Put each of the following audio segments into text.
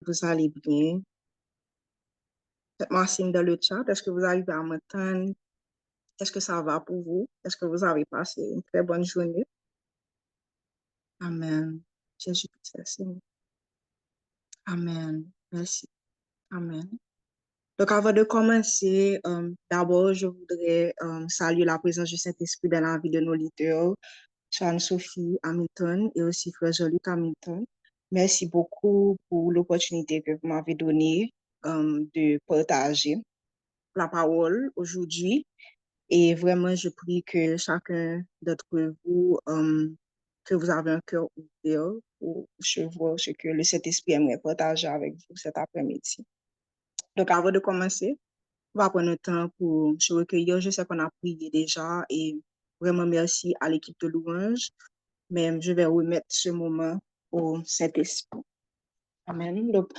vous allez bien. Faites-moi signe dans le chat. Est-ce que vous arrivez à m'entendre? Est-ce que ça va pour vous? Est-ce que vous avez passé une très bonne journée? Amen. Jésus-Christ, est Seigneur. Amen. Merci. Amen. Donc, avant de commencer, d'abord, je voudrais saluer la présence du Saint-Esprit dans la vie de nos leaders, Anne-Sophie Hamilton et aussi Frère Jean-Luc Hamilton. Merci beaucoup pour l'opportunité que vous m'avez donnée de partager la parole aujourd'hui. Et vraiment, je prie que chacun d'entre vous, que vous avez un cœur ouvert pour recevoir ce que le Saint-Esprit aimerait partager avec vous cet après-midi. Donc, avant de commencer, on va prendre le temps pour se recueillir. Je sais qu'on a prié déjà et vraiment merci à l'équipe de louange. Mais je vais remettre ce moment au Saint-Esprit. Amen. Donc,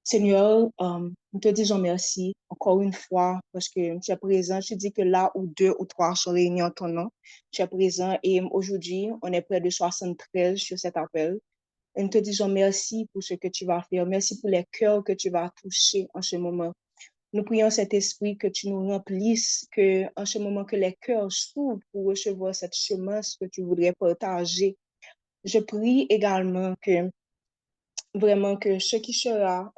Seigneur, nous te disons merci encore une fois parce que tu es présent. Tu dis que là où deux ou trois sont réunis en ton nom, tu es présent. Et aujourd'hui, on est près de 73 sur cet appel. Et nous te disons merci pour ce que tu vas faire. Merci pour les cœurs que tu vas toucher en ce moment. Nous prions cet esprit que tu nous remplisses, que en ce moment que les cœurs s'ouvrent pour recevoir cette semence que tu voudrais partager. Je prie également que vraiment que ce qui sera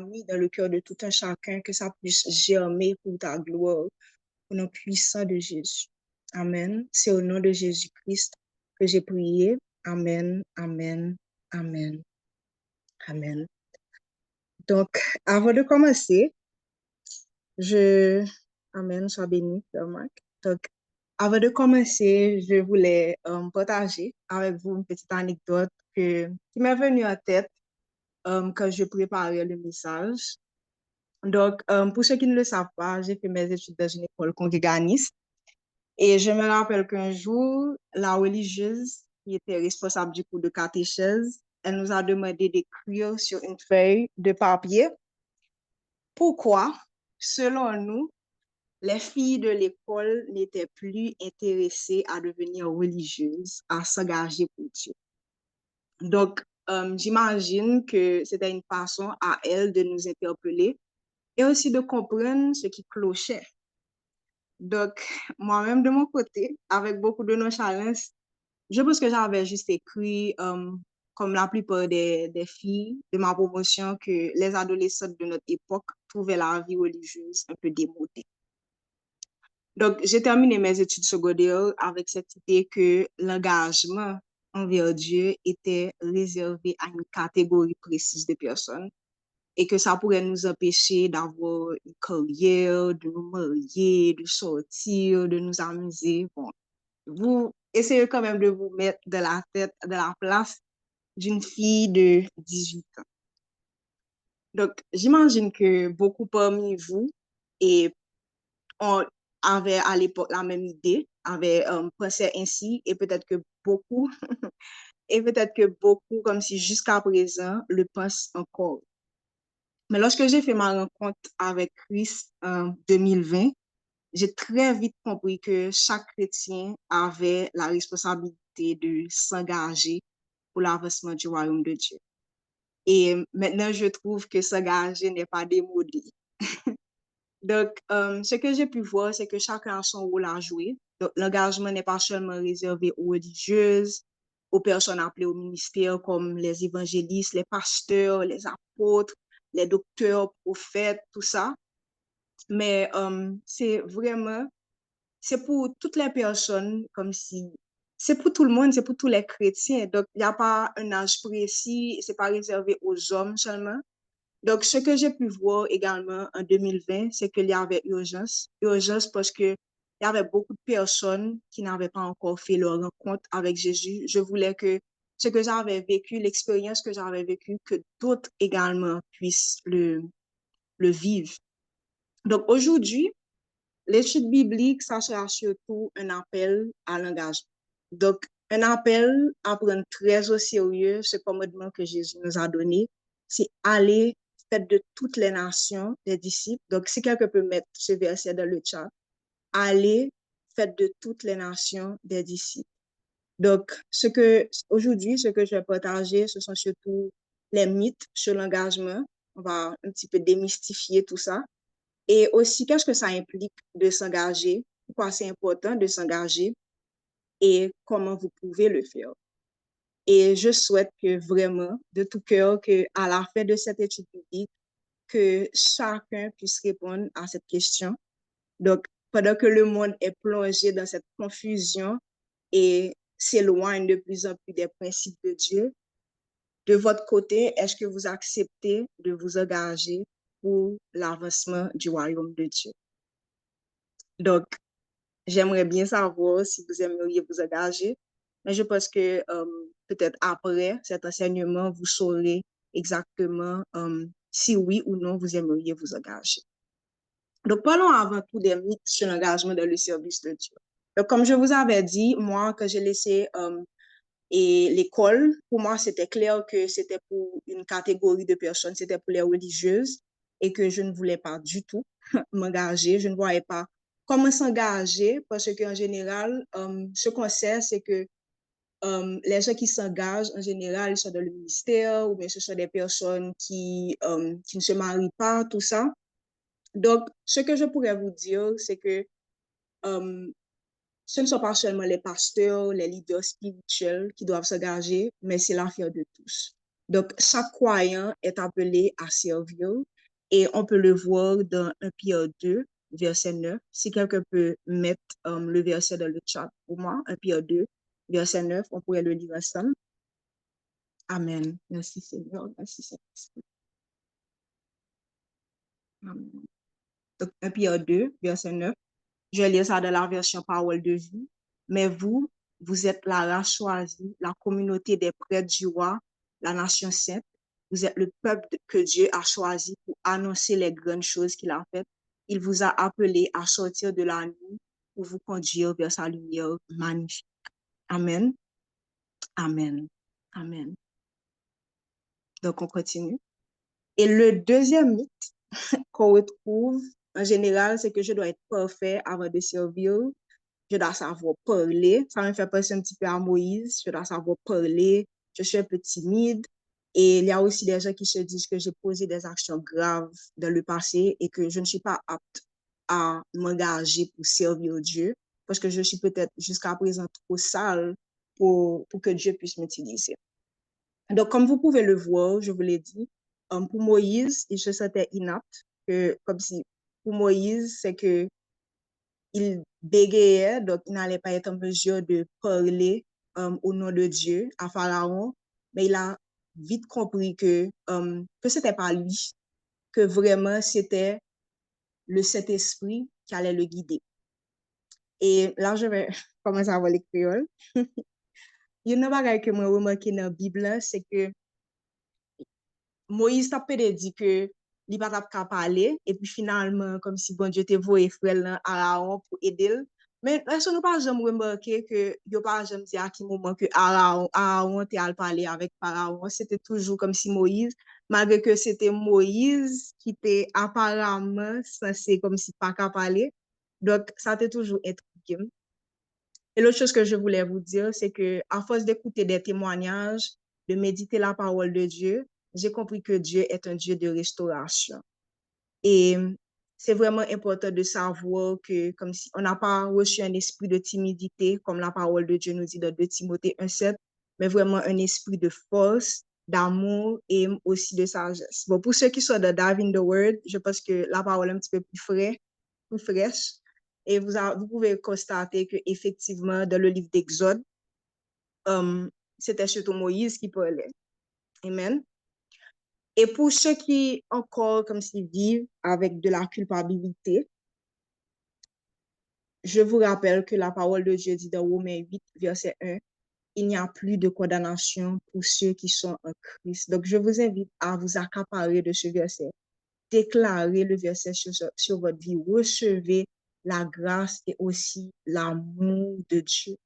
mis dans le cœur de tout un chacun, que ça puisse germer pour ta gloire, au nom puissant de Jésus. Amen. C'est au nom de Jésus-Christ que j'ai prié. Amen, amen, amen, amen. Donc, avant de commencer, Amen, sois béni, Frère Marc. Donc, avant de commencer, je voulais partager avec vous une petite anecdote qui m'est venue en tête quand je préparais le message. Donc, pour ceux qui ne le savent pas, j'ai fait mes études dans une école congréganiste et je me rappelle qu'un jour, la religieuse qui était responsable du cours de catéchèse, elle nous a demandé d'écrire sur une feuille de papier pourquoi, selon nous, les filles de l'école n'étaient plus intéressées à devenir religieuses, à s'engager pour Dieu. Donc, j'imagine que c'était une façon à elle de nous interpeller et aussi de comprendre ce qui clochait. Donc, moi-même, de mon côté, avec beaucoup de nonchalance, je pense que j'avais juste écrit, comme la plupart des filles de ma promotion, que les adolescentes de notre époque trouvaient la vie religieuse un peu démodée. Donc, j'ai terminé mes études secondaires avec cette idée que l'engagement envers Dieu était réservé à une catégorie précise de personnes et que ça pourrait nous empêcher d'avoir une carrière, de nous marier, de sortir, de nous amuser. Bon, vous essayez quand même de vous mettre de la tête, de la place d'une fille de 18 ans. Donc, j'imagine que beaucoup parmi vous et on avait à l'époque la même idée, avait pensé ainsi, et peut-être que beaucoup, comme si jusqu'à présent, le pensent encore. Mais lorsque j'ai fait ma rencontre avec Christ en 2020, j'ai très vite compris que chaque chrétien avait la responsabilité de s'engager pour l'avancement du royaume de Dieu. Et maintenant, je trouve que s'engager n'est pas démodé. Donc, ce que j'ai pu voir, c'est que chacun a son rôle à jouer. Donc, l'engagement n'est pas seulement réservé aux religieuses, aux personnes appelées au ministère comme les évangélistes, les pasteurs, les apôtres, les docteurs, prophètes, tout ça. Mais c'est pour toutes les personnes, comme si, c'est pour tout le monde, c'est pour tous les chrétiens. Donc, il n'y a pas un âge précis, c'est pas réservé aux hommes seulement. Donc, ce que j'ai pu voir également en 2020, c'est qu'il y avait urgence. Urgence parce que il y avait beaucoup de personnes qui n'avaient pas encore fait leur rencontre avec Jésus. Je voulais que ce que j'avais vécu, l'expérience que j'avais vécue, que d'autres également puissent le vivre. Donc, aujourd'hui, l'étude biblique, ça sera surtout un appel à l'engagement. Donc, un appel à prendre très au sérieux ce commandement que Jésus nous a donné, c'est aller, faites de toutes les nations des disciples. Donc, si quelqu'un peut mettre ce verset dans le chat, aller, faites de toutes les nations des disciples. Donc, aujourd'hui, ce que je vais partager, ce sont surtout les mythes sur l'engagement. On va un petit peu démystifier tout ça. Et aussi, qu'est-ce que ça implique de s'engager? Pourquoi c'est important de s'engager? Et comment vous pouvez le faire? Et je souhaite que vraiment, de tout cœur, qu'à la fin de cette étude publique, que chacun puisse répondre à cette question. Donc, pendant que le monde est plongé dans cette confusion et s'éloigne de plus en plus des principes de Dieu, de votre côté, est-ce que vous acceptez de vous engager pour l'avancement du royaume de Dieu? Donc, j'aimerais bien savoir si vous aimeriez vous engager, mais je pense que peut-être après cet enseignement, vous saurez exactement si oui ou non vous aimeriez vous engager. Donc, parlons avant tout des mythes sur l'engagement dans le service de Dieu. Donc, comme je vous avais dit, moi, quand j'ai laissé l'école, pour moi, c'était clair que c'était pour une catégorie de personnes, c'était pour les religieuses et que je ne voulais pas du tout m'engager. Je ne voyais pas comment s'engager parce qu'en général, ce qu'on sait, c'est que les gens qui s'engagent, en général, ils sont dans le ministère ou bien ce sont des personnes qui ne se marient pas, tout ça. Donc, ce que je pourrais vous dire, c'est que ce ne sont pas seulement les pasteurs, les leaders spirituels qui doivent s'engager, mais c'est l'affaire de tous. Donc, chaque croyant est appelé à servir et on peut le voir dans 1 Pierre 2, verset 9. Si quelqu'un peut mettre le verset dans le chat pour moi, 1 Pierre 2, verset 9, on pourrait le lire ensemble. Amen. Merci Seigneur. Merci Seigneur. Amen. Donc, 1 Pierre 2, verset 9. Je lis ça dans la version parole de vie. Mais vous, vous êtes la race choisie, la communauté des prêtres du roi, la nation sainte. Vous êtes le peuple que Dieu a choisi pour annoncer les grandes choses qu'il a faites. Il vous a appelé à sortir de la nuit pour vous conduire vers sa lumière magnifique. Amen. Amen. Amen. Donc, on continue. Et le deuxième mythe qu'on retrouve en général, c'est que je dois être parfait avant de servir. Je dois savoir parler. Ça me fait penser un petit peu à Moïse. Je dois savoir parler. Je suis un peu timide. Et il y a aussi des gens qui se disent que j'ai posé des actions graves dans le passé et que je ne suis pas apte à m'engager pour servir Dieu parce que je suis peut-être jusqu'à présent trop sale pour que Dieu puisse m'utiliser. Donc, comme vous pouvez le voir, je vous l'ai dit, pour Moïse, il se sentait inapte, comme si pour Moïse, c'est que il bégayait, donc il n'allait pas être en mesure de parler au nom de Dieu à Pharaon, mais il a vite compris que c'était pas lui, que vraiment c'était le Saint-Esprit qui allait le guider. Et là, je vais commencer à voir les créoles. Il y a une chose que moi remarqué dans la Bible, c'est que Moïse t'a peut-être dit que il pas t'a parler et puis finalement comme si bon Dieu te voyé frère Aaron pour aider. Mais est-ce que nous pas jamais remarqué que yo pas jamais dit à qui moment que Aaron t'es allé parler avec Pharaon, c'était toujours comme si Moïse malgré que c'était Moïse qui était apparemment censé comme si pas qu'à parler. Donc ça t'est toujours intrigué. Et l'autre chose que je voulais vous dire, c'est que à force d'écouter des témoignages, de méditer la parole de Dieu, j'ai compris que Dieu est un Dieu de restauration. Et c'est vraiment important de savoir que comme si on n'a pas reçu un esprit de timidité, comme la parole de Dieu nous dit dans 2 Timothée 1,7, mais vraiment un esprit de force, d'amour et aussi de sagesse. Bon, pour ceux qui sont de Dive in the Word, je pense que la parole est un petit peu plus fraîche. Et vous pouvez constater qu'effectivement, dans le livre d'Exode, c'était surtout Moïse qui parlait. Amen. Et pour ceux qui encore comme s'ils vivent avec de la culpabilité, je vous rappelle que la parole de Dieu dit dans Romains 8, verset 1, il n'y a plus de condamnation pour ceux qui sont en Christ. Donc, je vous invite à vous accaparer de ce verset. Déclarez le verset sur votre vie. Recevez la grâce et aussi l'amour de Dieu.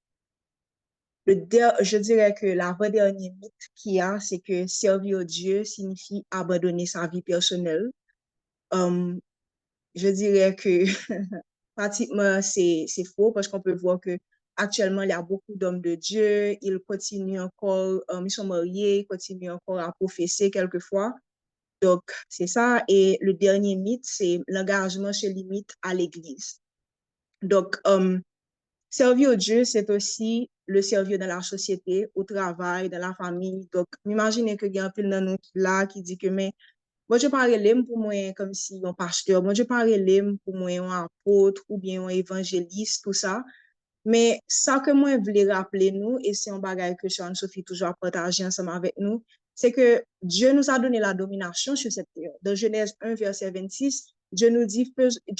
Je dirais que l'avant-dernier mythe qu'il y a, c'est que servir Dieu signifie abandonner sa vie personnelle. Je dirais que pratiquement c'est faux parce qu'on peut voir que actuellement, il y a beaucoup d'hommes de Dieu, ils continuent encore, ils sont mariés, ils continuent encore à professer quelquefois. Donc, c'est ça. Et le dernier mythe, c'est l'engagement se limite à l'Église. Donc, servir Dieu, c'est aussi le servir dans la société, au travail, dans la famille. Donc, imaginez que il y a un peu de nous là qui dit que, mais, moi, je parle l'aime pour moi comme si un pasteur, moi, je parle l'aime pour moi un apôtre ou bien un évangéliste, tout ça. Mais ça que moi, je voulais rappeler nous, et c'est un bagage que Sean-Sophie toujours partagé ensemble avec nous, c'est que Dieu nous a donné la domination sur cette terre. Dans Genèse 1, verset 26, Dieu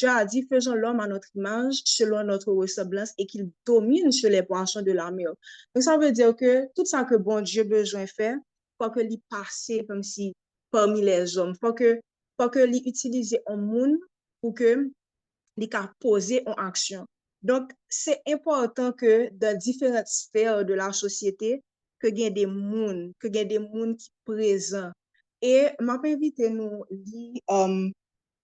a dit, faisons l'homme à notre image, selon notre ressemblance, et qu'il domine sur les poissons de la mer. Donc, ça veut dire que tout ça que bon Dieu a besoin de faire, faut que l'y passe comme si parmi les hommes. Faut que l'y utilise un monde pour que li ka pose en action. Donc, c'est important que dans différentes sphères de la société, que y ait des moun, que y ait des moun qui présents. Et m'a invité nous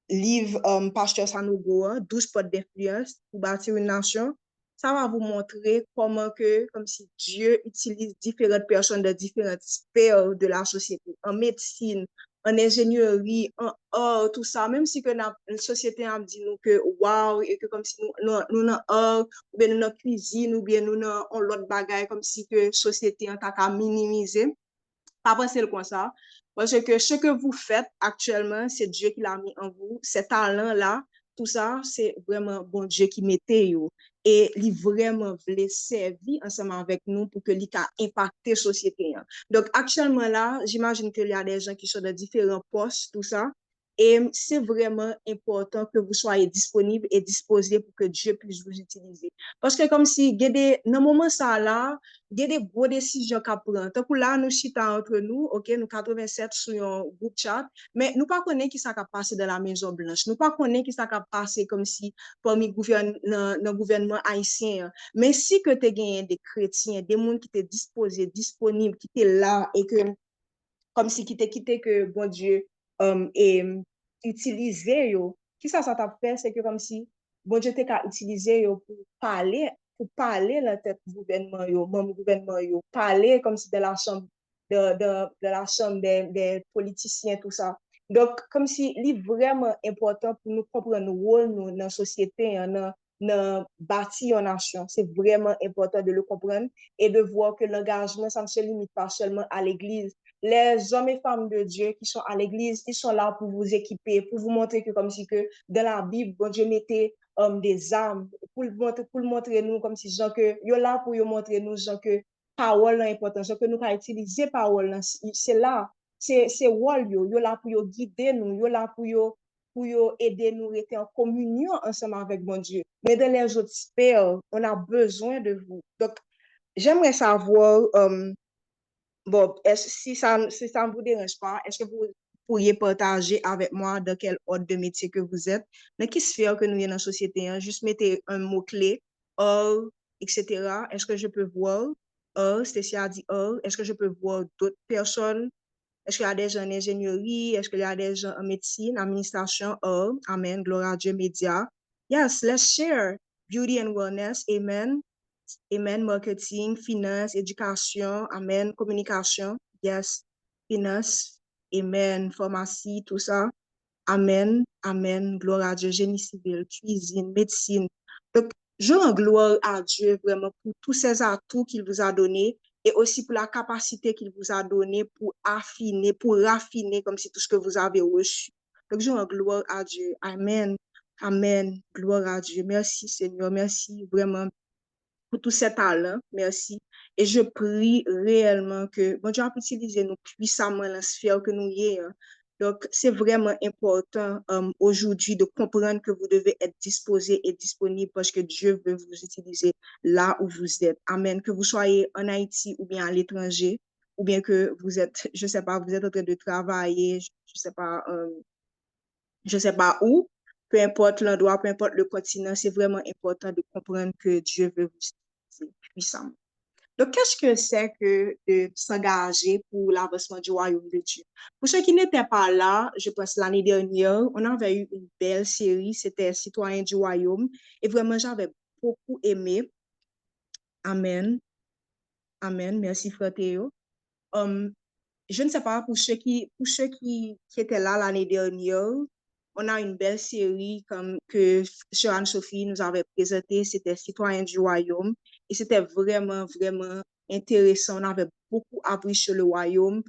livre Pasteur Sanogo, 12 potes d'influence pour bâtir une nation. Ça va vous montrer comment que, comme si Dieu utilise différentes personnes de différentes sphères de la société, en médecine, en ingénierie, en art, tout ça, même si que la société a dit nous que wow, et que comme si nous dans art, ou bien nous dans cuisine, ou bien nous dans l'autre bagaille, comme si que société en tant qu'à minimiser. Pas penser comme ça. Parce que ce que vous faites actuellement, c'est Dieu qui l'a mis en vous. Ces talents-là, tout ça, c'est vraiment bon Dieu qui mettait yo. Et il vraiment voulait servir ensemble avec nous pour que l'ICA impacte la société. Donc, actuellement là, j'imagine qu'il y a des gens qui sont dans différents postes, tout ça. Et c'est vraiment important que vous soyez disponible et disposé pour que Dieu puisse vous utiliser. Parce que comme si, dans le moment ça là, il y a des gros décisions qu'à prendre. Tant que là, nous chita entre nous, ok, nous 87 sur un groupe chat, mais nous pas connaît qui ça a passé dans la Maison Blanche. Nous pas connaît qui ça a passé comme si parmi le gouvernement haïtien. Mais si que tu gagné des chrétiens, des gens qui étaient disposés, disponibles, qui étaient là et que comme si qui était quitté que bon Dieu et utilisé yo. Qui ça t'a fait c'est que comme si bon Dieu t'a utilisé yo pour parler la tête gouvernement yo, même gouvernement yo, parler comme si de la chambre de la chambre des politiciens tout ça. Donc comme si c'est vraiment important pour nous comprendre le rôle nous dans la société dans bâtir une nation. C'est vraiment important de le comprendre et de voir que l'engagement, ça ne se limite pas seulement à l'église. Les hommes et femmes de Dieu qui sont à l'église, ils sont là pour vous équiper, pour vous montrer que comme si que dans la Bible, bon Dieu mettait des armes pour montrer nous comme si genre que yo là pour yo montrer nous genre que parole est important, genre que nous pas utiliser parole c'est là, c'est rôle yo là pour yo guider nous, yo là pour yo aider nous être en communion ensemble avec bon Dieu. Mais dans les autres sphères, on a besoin de vous. Donc j'aimerais savoir bon, si ça ne vous dérange pas, est-ce que vous pourriez partager avec moi dans quel ordre de métier que vous êtes, dans quelle sphère que nous sommes dans la société, hein? Juste mettez un mot-clé, or, etc. Est-ce que je peux voir, or, Stécie a dit or, est-ce que je peux voir d'autres personnes? Est-ce qu'il y a des gens en ingénierie? Est-ce qu'il y a des gens en médecine, administration, or, amen, gloire à Dieu, média. Yes, let's share beauty and wellness, amen. Amen, marketing, finance, éducation, amen, communication, yes, finance, amen, pharmacie, tout ça, amen, amen, gloire à Dieu, génie civil, cuisine, médecine. Donc, je rends gloire à Dieu vraiment pour tous ces atouts qu'il vous a donnés et aussi pour la capacité qu'il vous a donnée pour affiner, pour raffiner comme si tout ce que vous avez reçu. Donc, je rends gloire à Dieu. Amen. Amen. Gloire à Dieu. Merci Seigneur. Merci vraiment pour tous ces talents. Merci. Et je prie réellement que bon Dieu a utilisé nous puissamment dans la sphère que nous y est. Donc, c'est vraiment important aujourd'hui de comprendre que vous devez être disposé et disponible parce que Dieu veut vous utiliser là où vous êtes. Amen. Que vous soyez en Haïti ou bien à l'étranger, ou bien que vous êtes, je sais pas, vous êtes en train de travailler, je sais pas où, peu importe l'endroit, peu importe le continent, c'est vraiment important de comprendre que Dieu veut vous utiliser puissamment. Donc, qu'est-ce que c'est que de s'engager pour l'avancement du royaume de Dieu? Pour ceux qui n'étaient pas là, je pense l'année dernière, on avait eu une belle série, c'était Citoyens du royaume, et vraiment, j'avais beaucoup aimé Amen. Amen. Merci, frère Théo. Um, je ne sais pas, pour ceux qui étaient là l'année dernière, on a une belle série comme que Sœur Anne-Sophie nous avait présentée, c'était Citoyens du Royaume, et c'était vraiment, vraiment intéressant. On avait beaucoup appris sur le Royaume,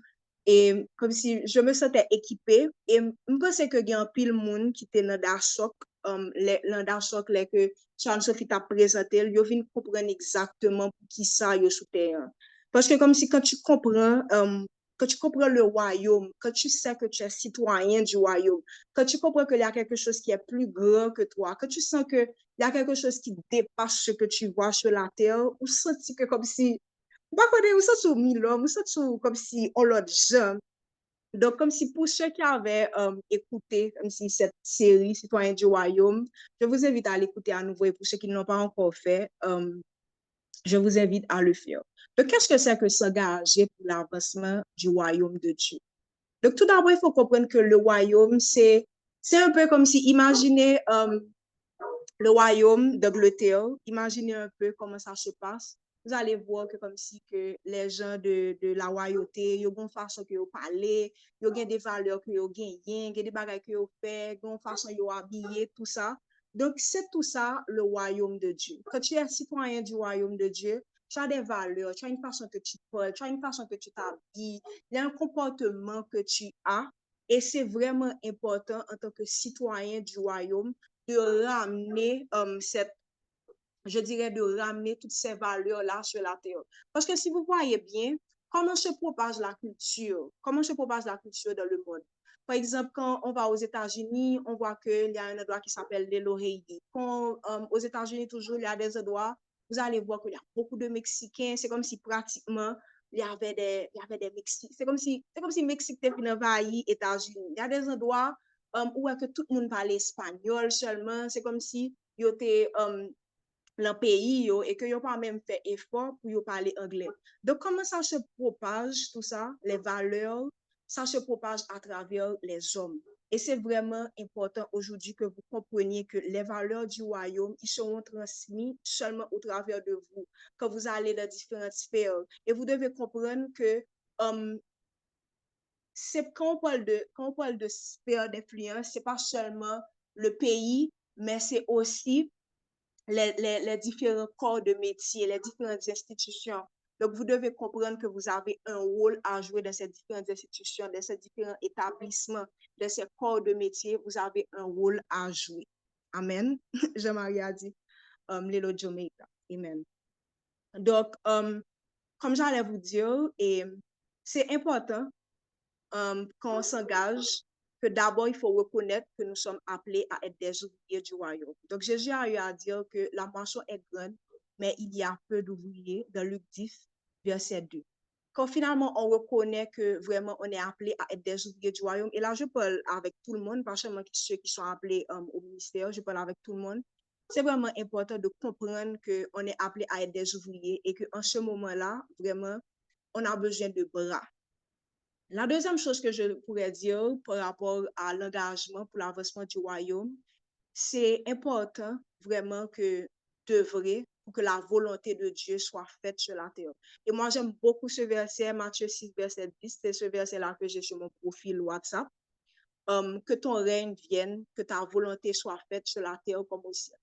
et comme si je me sentais équipée, et je pensais que il y a un pile monde qui était dans choc, dans choc, que Sœur Anne-Sophie t'a présenté, ils viennent comprendre exactement qui ça, yo sous terre. Parce que comme si quand tu comprends le royaume, quand tu sais que tu es citoyen du royaume, quand tu comprends qu'il y a quelque chose qui est plus grand que toi, quand tu sens qu'il y a quelque chose qui dépasse ce que tu vois sur la terre, ou sens que comme si, pas qu'on ou sens mille hommes, ou sens comme si on l'a déjà. Donc, comme si pour ceux qui avaient écouté comme si cette série Citoyen du Royaume, je vous invite à l'écouter à nouveau et pour ceux qui ne l'ont pas encore fait, je vous invite à le faire. Donc, qu'est-ce que c'est que s'engager pour l'avancement du royaume de Dieu? Donc, tout d'abord, il faut comprendre que le royaume, c'est un peu comme si, imaginez le royaume d'Angleterre, imaginez un peu comment ça se passe. Vous allez voir que comme si que les gens de la royauté, ils ont une façon que ils parlent, ils ont des valeurs que ils gagnent, des bagages que ils font, une façon qu'ils habillent, tout ça. Donc, c'est tout ça le royaume de Dieu. Quand tu es citoyen du royaume de Dieu, tu as des valeurs, tu as une façon que tu parles, tu as une façon que tu t'habilles, il y a un comportement que tu as. Et c'est vraiment important en tant que citoyen du royaume de ramener je dirais, de ramener toutes ces valeurs-là sur la terre. Parce que si vous voyez bien, comment se propage la culture? Comment se propage la culture dans le monde? Par exemple, quand on va aux États-Unis, on voit qu'il y a un endroit qui s'appelle l'île Oreilly. Quand aux États-Unis, toujours, il y a des endroits, vous allez voir qu'il y a beaucoup de Mexicains. C'est comme si pratiquement, il y avait des Mexicains. C'est comme si Mexique était envahi États-Unis. Il y a des endroits où est que tout le monde parle espagnol seulement. C'est comme si il y était le pays et que n'ont pas même fait effort pour parler anglais. Donc, comment ça se propage tout ça, les valeurs, ça se propage à travers les hommes. Et c'est vraiment important aujourd'hui que vous compreniez que les valeurs du royaume, ils seront transmises seulement au travers de vous, quand vous allez dans différentes sphères. Et vous devez comprendre que c'est quand on parle de sphère d'influence, c'est pas seulement le pays, mais c'est aussi les différents corps de métier, les différentes institutions. Donc, vous devez comprendre que vous avez un rôle à jouer dans ces différentes institutions, dans ces différents établissements, dans ces corps de métier, vous avez un rôle à jouer. Amen. Jean-Marie a dit, Lelo Jamaica. Amen. Donc, comme j'allais vous dire, et c'est important quand on s'engage, que d'abord, il faut reconnaître que nous sommes appelés à être des ouvriers du royaume. Donc, Jésus a eu à dire que la mansion est grande, mais il y a peu d'ouvriers dans Luc 10, verset 2. Quand finalement on reconnaît que vraiment on est appelé à être des ouvriers du royaume, et là je parle avec tout le monde, pas seulement ceux qui sont appelés au ministère, je parle avec tout le monde, c'est vraiment important de comprendre qu'on est appelé à être des ouvriers et qu'en ce moment-là, vraiment, on a besoin de bras. La deuxième chose que je pourrais dire par rapport à l'engagement pour l'avancement du royaume, c'est important vraiment que d'œuvrer pour que la volonté de Dieu soit faite sur la terre. Et moi, j'aime beaucoup ce verset, Matthieu 6, verset 10, c'est ce verset-là que j'ai sur mon profil WhatsApp. Que ton règne vienne, que ta volonté soit faite sur la terre comme au ciel.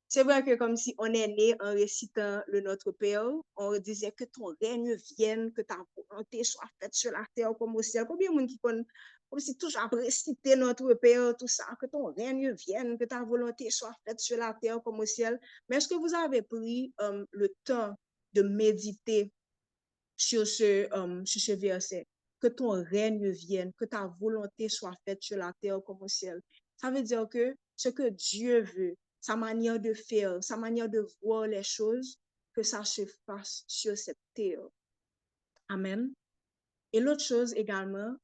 C'est vrai que comme si on est né en récitant le Notre Père, on disait que ton règne vienne, que ta volonté soit faite sur la terre comme au ciel. Combien de monde qui connaît, comme si toujours réciter Notre Père, tout ça, que ton règne vienne, que ta volonté soit faite sur la terre comme au ciel. Mais est-ce que vous avez pris le temps de méditer sur ce verset? Que ton règne vienne, que ta volonté soit faite sur la terre comme au ciel. Ça veut dire que ce que Dieu veut, sa manière de faire, sa manière de voir les choses, que ça se fasse sur cette terre. Amen. Et l'autre chose également,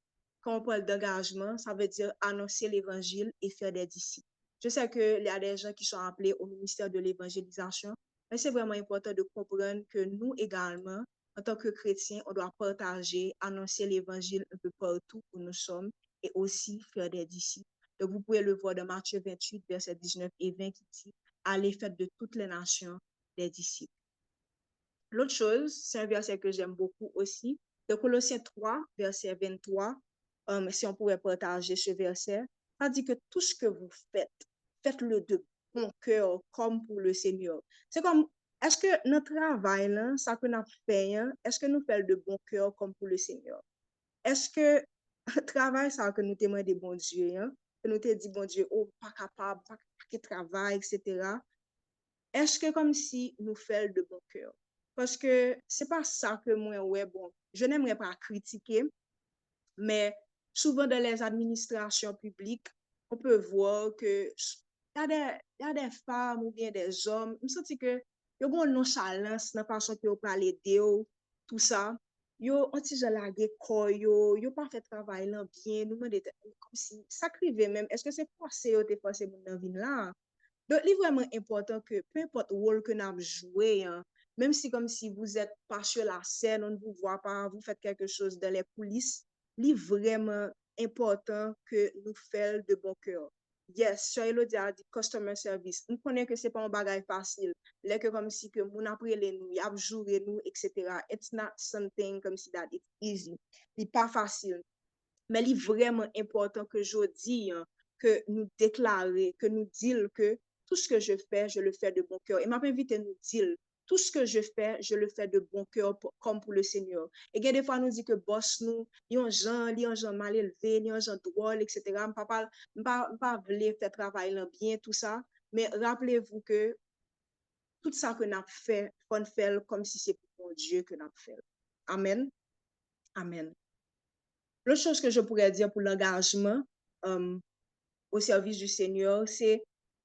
quand on parle d'engagement, ça veut dire annoncer l'évangile et faire des disciples. Je sais qu'il y a des gens qui sont appelés au ministère de l'évangélisation, mais c'est vraiment important de comprendre que nous également, en tant que chrétiens, on doit partager, annoncer l'évangile un peu partout où nous sommes et aussi faire des disciples. Donc, vous pouvez le voir dans Matthieu 28, versets 19 et 20 qui dit, allez, faites de toutes les nations des disciples. L'autre chose, c'est un verset que j'aime beaucoup aussi. De Colossiens 3, verset 23, si on pourrait partager ce verset, ça dit que tout ce que vous faites, faites-le de bon cœur comme pour le Seigneur. C'est comme, est-ce que notre travail, là, ça que nous faisons, est-ce que nous faisons de bon cœur comme pour le Seigneur? Est-ce que le travail, ça que nous témoignons de bon Dieu, hein, que nous te dit bon Dieu, oh, pas capable, pas de travail, etc. Est-ce que comme si nous faisons de bon cœur? Parce que c'est pas ça que moi, ouais, bon, je n'aimerais pas critiquer, mais souvent dans les administrations publiques, on peut voir que y a des femmes ou bien des hommes, je me sens que y a une nonchalance dans la façon que vous parlez aider, tout ça. Yo, on ti jan lage koy yo pas fait travail là bien, nous demande comme si ça crive même, est-ce que c'est forcé ou t'es forcé moun nan vin là? Donc, il est vraiment important que peu importe le rôle que nous avons joué, hein, même si comme si vous n'êtes pas sur la scène, on ne vous voit pas, vous faites quelque chose dans les coulisses, il est vraiment important que nous fassions de bon cœur. Yes, sur Elodie a dit customer service. Nous connaissons que ce n'est pas un bagage facile. Là que comme si que mon après les nous, y a joué nous, etc. It's not something comme si that it's easy. C'est pas facile. Mais il est vraiment important que je dis, hein, que nous déclarer, que nous dire que tout ce que je le fais de bon cœur. Et m'a invité à nous dire, tout ce que je fais, je le fais de bon cœur comme pour le Seigneur. Et bien des fois, nous dit que boss nous, il y a un gens mal élevé, il y a un gens drôle, etc. Pas voulu faire travail là bien, tout ça. Mais rappelez-vous que tout ça que nous avons fait, on fait comme si c'est pour mon Dieu que nous avons fait. Amen. Amen. L'autre chose que je pourrais dire pour l'engagement euh, au service du Seigneur,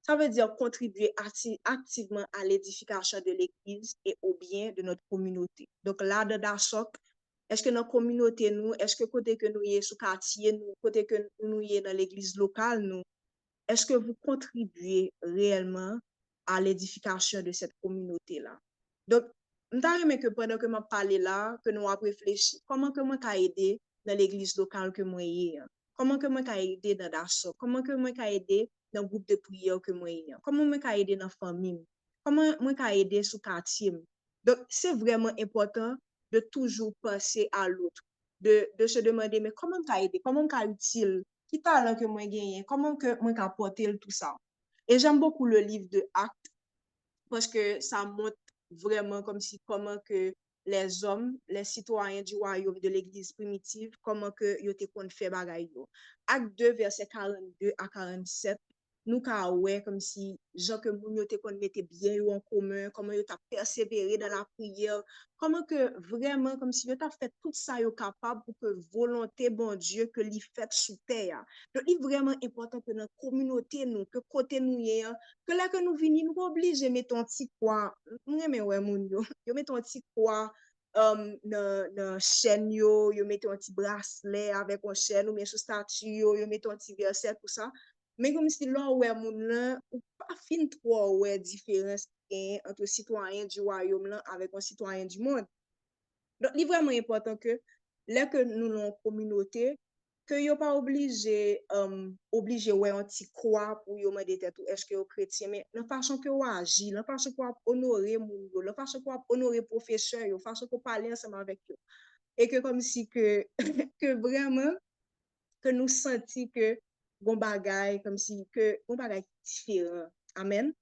ça veut dire contribuer activement à l'édification de l'Église et au bien de notre communauté. Donc là, de Dachok, est-ce que notre communauté, nous, est-ce que côté que nous y est sous quartier, nous, côté que nous y est dans l'Église locale, nous, est-ce que vous contribuez réellement à l'édification de cette communauté-là? Donc, je que pendant que je parle là, que nous avons réfléchi, comment que moi aider dans l'église locale que moi y comment que moi aider dans l'assaut, comment que moi aider dans le groupe de prière que moi y comment moi aider dans la famille, comment moi aider sous quartier. Donc, c'est vraiment important de toujours penser à l'autre, de se demander, mais comment aider, comment utile, qui talent que moi gagne, comment que moi apporter tout ça. Et j'aime beaucoup le livre de Actes parce que ça montre vraiment comme si comment que les hommes, les citoyens du royaume de l'église primitive, comment que ils étaient qu'on fait bagaille yo. Acte 2 verset 42 à 47, nous ka ouais comme si gens que moun yo te qu'on mettait bien yo en commun, comment yo t'a persévéré dans la prière, comment que vraiment comme si yo t'a fait tout ça yo capable pour que volonté bon Dieu que li fait sous terre. Donc il est vraiment important que notre communauté nous, que côté nous y que là que nous venons, nous pas obligés de mettre un petit quoi, nous aimons ouais moun yo mettre un petit quoi dans chaîne yo mettre un petit bracelet avec un chaîne ou bien sous statue yo mettre un petit verset tout ça. Mais comme si là ouais moun là ou pas fin trop ouais différence entre citoyens du royaume là avec un citoyen du monde. Donc, il est vraiment important que, là que nous sommes en communauté, que vous pas obligé ouais un petit quoi pour vous demander tout est-ce que vous chrétien mais la façon que vous agissez la façon que vous honorer moun la façon que vous honorer professeur la façon que vous parlez ensemble avec eux et que comme si que que vraiment que nous senti que bon bagay comme si que bon bagay différent. Amen.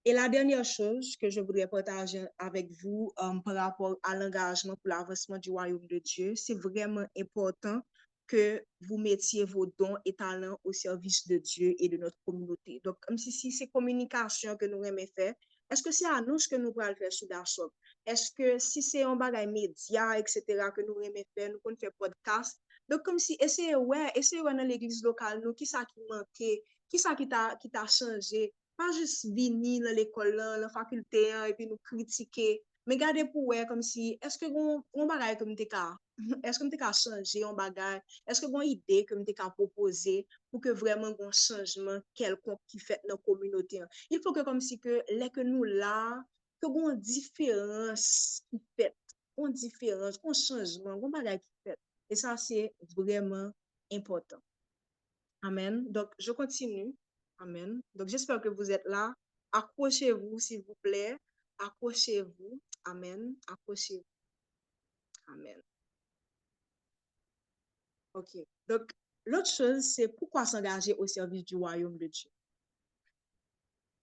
Et la dernière chose que je voudrais partager avec vous par rapport à l'engagement pour l'avancement du royaume de Dieu, c'est vraiment important que vous mettiez vos dons et talents au service de Dieu et de notre communauté. Donc, comme si c'est communication que nous aimons faire, est-ce que c'est annonce que nous pouvons faire sous Dashop? Est-ce que si c'est un bagage média, etc., que nous aimons faire, nous pouvons faire podcast? Donc, comme si, essayez dans l'église locale, nous, qui ça qui manquait, qui ça qui t'a changé, pas juste venir dans l'école, la faculté, et puis nous critiquer, mais garder pour ouais, comme si, est-ce que on bagage comme t'es cas, est-ce que t'es cas changer un bagage, est-ce que bon idée comme t'es cas proposer pour que vraiment un changement quelconque qui fait dans la communauté. Il faut que comme si que les que nous là, que bon différence qui fait, une différence, un changement, un bagage qui fait. Et ça, c'est vraiment important. Amen. Donc, je continue. Amen. Donc, j'espère que vous êtes là. Accrochez-vous, s'il vous plaît. Accrochez-vous. Amen. Approchez. Amen. OK. Donc, l'autre chose, c'est pourquoi s'engager au service du royaume de Dieu?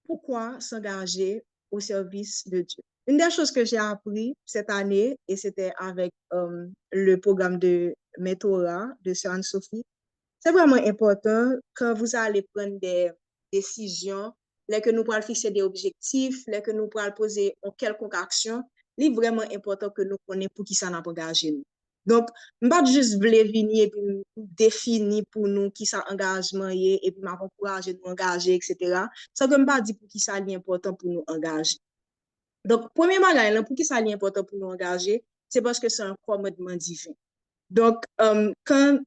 Pourquoi s'engager au service de Dieu? Une des choses que j'ai appris cette année, et c'était avec le programme de mentorat de Sœur Anne-Sophie, c'est vraiment important quand vous allez prendre des décisions, là que nous pourrons fixer des objectifs, là que nous pourrons poser en quelconque action, il est vraiment important que nous connaissions pour qui ça n'a pas engagé nous. Donc, pas juste voulez venir et puis définir pour nous qui ça engagement est et puis m'encourager de nous engager, etc. Ça ne veut pas dire pour qui ça est important pour nous engager. Donc, premier bagage, pour qui ça est important pour nous engager, c'est parce que c'est un commandement divin. Donc, quand